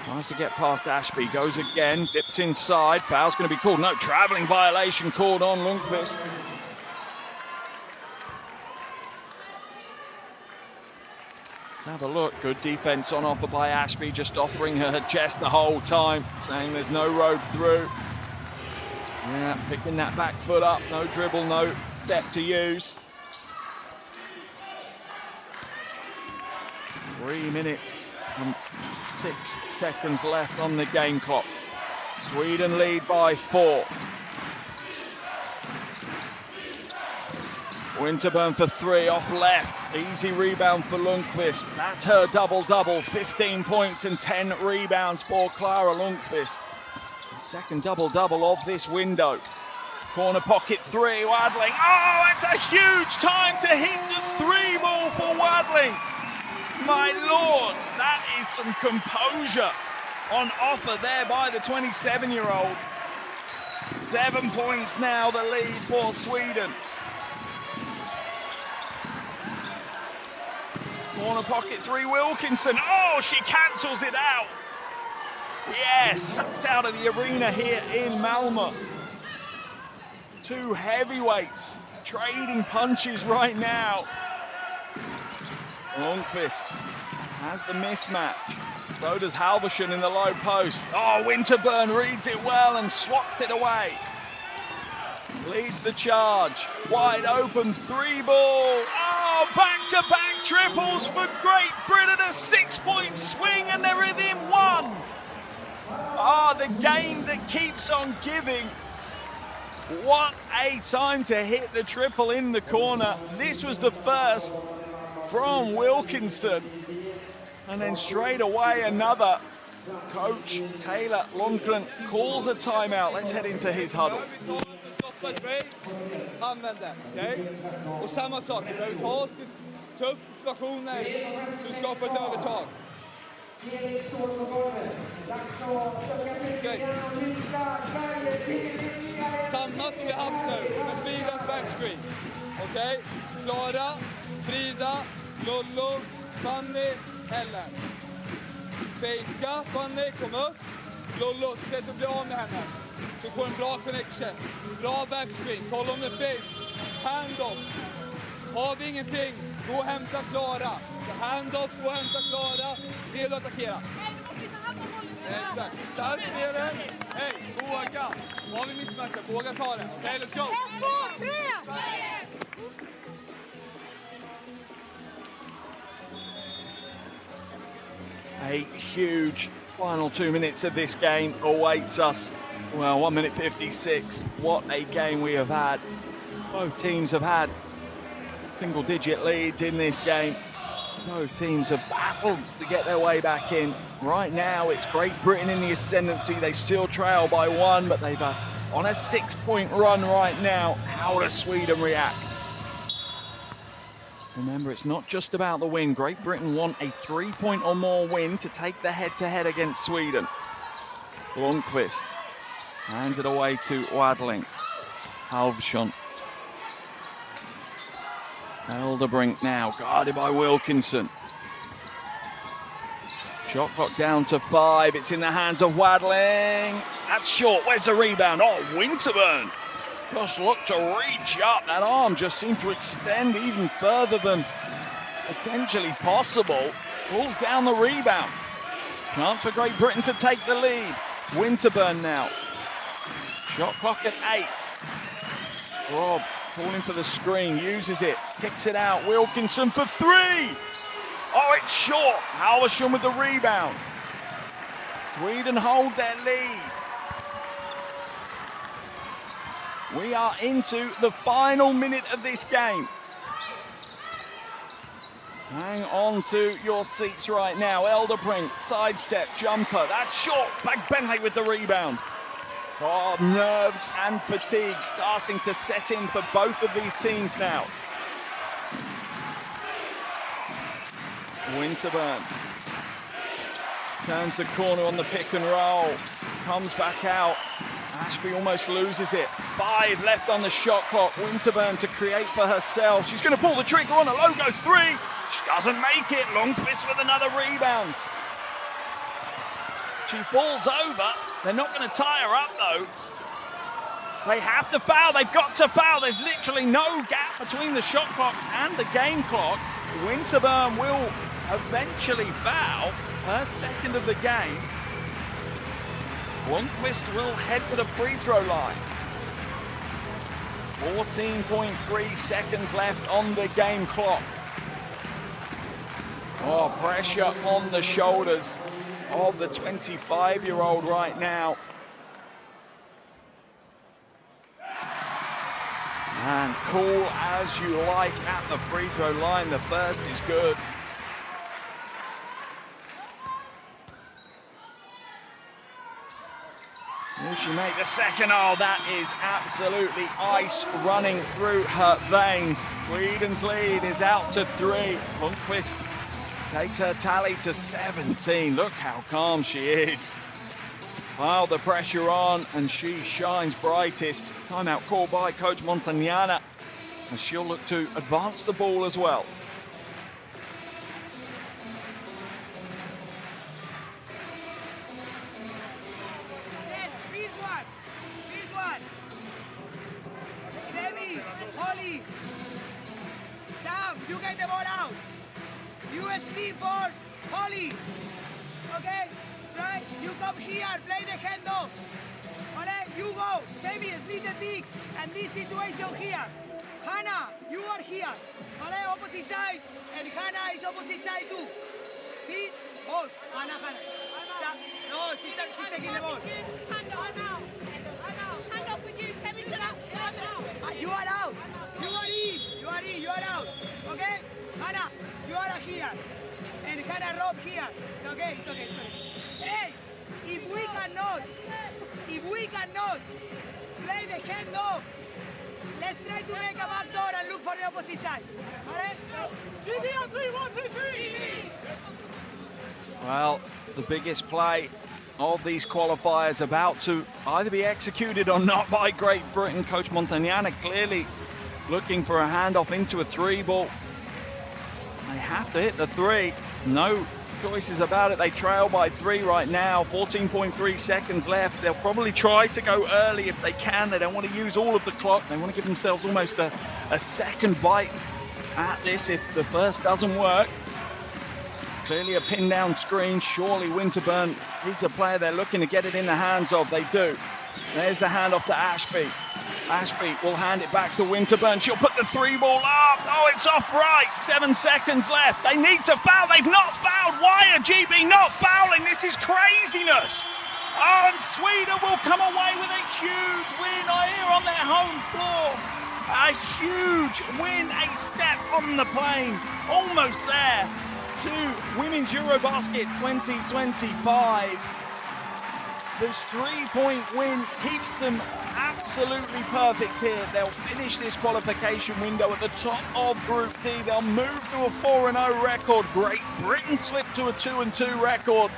tries to get past Ashby, goes again, dips inside, foul's going to be called. No, travelling violation called on Lundqvist. Have a look. Good defense on offer by Ashby, just offering her chest the whole time, saying there's no road through. Yeah, picking that back foot up. No dribble, no step to use. 3 minutes and 6 seconds left on the game clock. Sweden lead by 4. Winterburn for 3 off left. Easy rebound for Lundqvist. That's her double-double. 15 points and 10 rebounds for Clara Lundqvist. Second double-double of this window. Corner pocket 3, Wadling. Oh, it's a huge time to hit the 3 ball for Wadling. My Lord, that is some composure on offer there by the 27-year-old. 7 points now, the lead for Sweden. Corner pocket 3, Wilkinson. Oh, she cancels it out. Yes, sucked out of the arena here in Malmö. 2 heavyweights trading punches right now. Lundqvist has the mismatch. So does Halvorsen in the low post. Oh, Winterburn reads it well and swapped it away. Leads the charge. Wide open 3 ball. Oh, back-to-back triples for Great Britain. A 6-point swing and they're within 1. Ah, the game that keeps on giving. What a time to hit the triple in the corner. This was the first from Wilkinson. And then straight away another. Coach Taylor Lundgren calls a timeout. Let's head into his huddle. Använd den, okej? Och samma sak, vi behöver ta oss till tuffa situationer som skapar ett övertag. Okej. Samma som vi haft nu, med Fridas backscreen. Okej? Klara, Frida, Lollo, Fanny, Ellen. Fejka, Fanny, kom upp. Lollo, se till att bli av med henne. Så får en bra connection. Bra backscreen. Kolla om det finns. Handoff. Har vi ingenting, gå och hämta Klara. Handoff, gå och hämta Klara. Redo att attackera. Exakt. Stark med den. Hej, våga. Har vi missmatchat, våga ta det. Okej, let's go. 1, 2, 3! A huge final 2 minutes of this game awaits us. Well, 1 minute 56. What a game we have had. Both teams have had single-digit leads in this game. Both teams have battled to get their way back in. Right now, it's Great Britain in the ascendancy. They still trail by 1, but they've on a 6-point run right now. How does Sweden react? Remember, it's not just about the win. Great Britain want a 3-point or more win to take the head-to-head against Sweden. Lundqvist hands it away to Wadling. Halvorsen. Elderbrink now, guarded by Wilkinson. Shot clock down to 5. It's in the hands of Wadling. That's short. Where's the rebound? Oh, Winterburn just looked to reach up. That arm just seemed to extend even further than potentially possible. Pulls down the rebound. Chance for Great Britain to take the lead. Winterburn now. Shot clock at 8. Rob calling for the screen, uses it, kicks it out. Wilkinson for 3. Oh, it's short. Halvorsen with the rebound. Sweden hold their lead. We are into the final minute of this game. Hang on to your seats right now. Elderbrink, sidestep, jumper. That's short. Bentley with the rebound. Oh, nerves and fatigue starting to set in for both of these teams now. Winterburn turns the corner on the pick and roll. Comes back out. Ashby almost loses it. 5 left on the shot clock. Winterburn to create for herself. She's going to pull the trigger on a logo 3. She doesn't make it. Lundqvist with another rebound. She falls over. They're not going to tie her up, though. They have to foul. They've got to foul. There's literally no gap between the shot clock and the game clock. Winterburn will eventually foul, her second of the game. Lundqvist will head for the free throw line. 14.3 seconds left on the game clock. Oh, pressure on the shoulders of the 25-year-old right now. And cool as you like at the free throw line. The first is good. Will she make the second? Oh, that is absolutely ice running through her veins. Sweden's lead is out to 3. Lundqvist takes her tally to 17. Look how calm she is. Pile the pressure on, and she shines brightest. Timeout called by Coach Montagnana, and she'll look to advance the ball as well. This one. Demi, Holly, Sam, you get the ball out. You screen for Holly. Okay? Try, you come here, play the handoff. Alright, you go. Demi, split the big. And this situation here. Hannah, you are here. Alright, opposite side. And Hannah is opposite side too. See? Hold. Hannah. No, she's taking the ball. Hand off with you. Kevin, You are out. You are in. You are out. Okay? Hannah, you are here. And Hannah Rob here. Okay, it's okay, sorry. Hey, if we cannot play the handoff, let's try to make a back door and look for the opposite side. Alright? 3 on 3, 1, 2, 3. Well, the biggest play of these qualifiers about to either be executed or not by Great Britain. Coach Montagnana clearly looking for a handoff into a 3 ball. They have to hit the 3. No choices about it. They trail by 3 right now. 14.3 seconds left. They'll probably try to go early if they can. They don't want to use all of the clock. They want to give themselves almost a second bite at this if the first doesn't work. Clearly a pin down screen. Surely Winterburn is the player they're looking to get it in the hands of. They do. There's the handoff to Ashby. Ashby will hand it back to Winterburn. She'll put the 3 ball up. Oh, it's off right. 7 seconds left. They need to foul. They've not fouled. Why are GB not fouling? This is craziness. Oh, and Sweden will come away with a huge win here on their home floor. A huge win. A step on the plane. Almost there to Women's EuroBasket 2025. This 3-point win keeps them absolutely perfect here. They'll finish this qualification window at the top of Group D. They'll move to a 4-0 record. Great Britain slipped to a 2-2 record.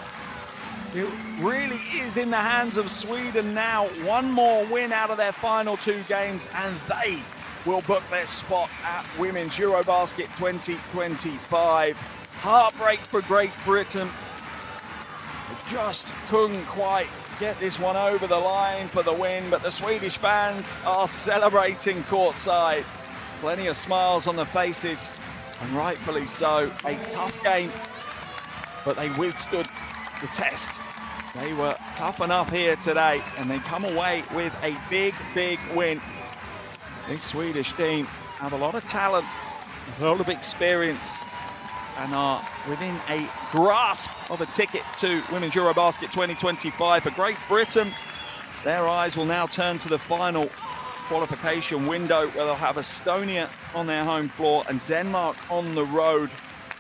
It really is in the hands of Sweden now. One more win out of their final 2 games, and they will book their spot at Women's EuroBasket 2025. Heartbreak for Great Britain. They just couldn't quite get this one over the line for the win, but the Swedish fans are celebrating courtside. Plenty of smiles on the faces, and rightfully so. A tough game, but they withstood the test. They were tough enough here today, and they come away with a big win. This Swedish team have a lot of talent, a lot of experience, and are within a grasp of a ticket to Women's EuroBasket 2025. For Great Britain, their eyes will now turn to the final qualification window, where they'll have Estonia on their home floor and Denmark on the road.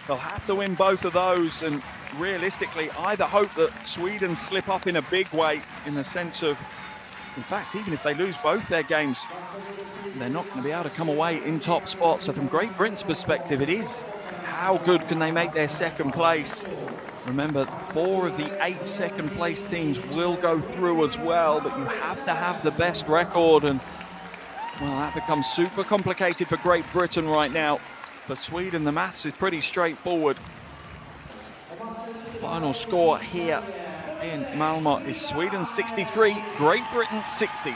They'll have to win both of those, and realistically either hope that Sweden slip up in a big way, in the sense of, in fact, even if they lose both their games, they're not going to be able to come away in top spot. So from Great Britain's perspective, it is how good can they make their second place. Remember, 4 of the 8 second place teams will go through as well, but you have to have the best record, and well, that becomes super complicated for Great Britain right now. For Sweden, the maths is pretty straightforward. Final score here in Malmö is Sweden 63, Great Britain 60.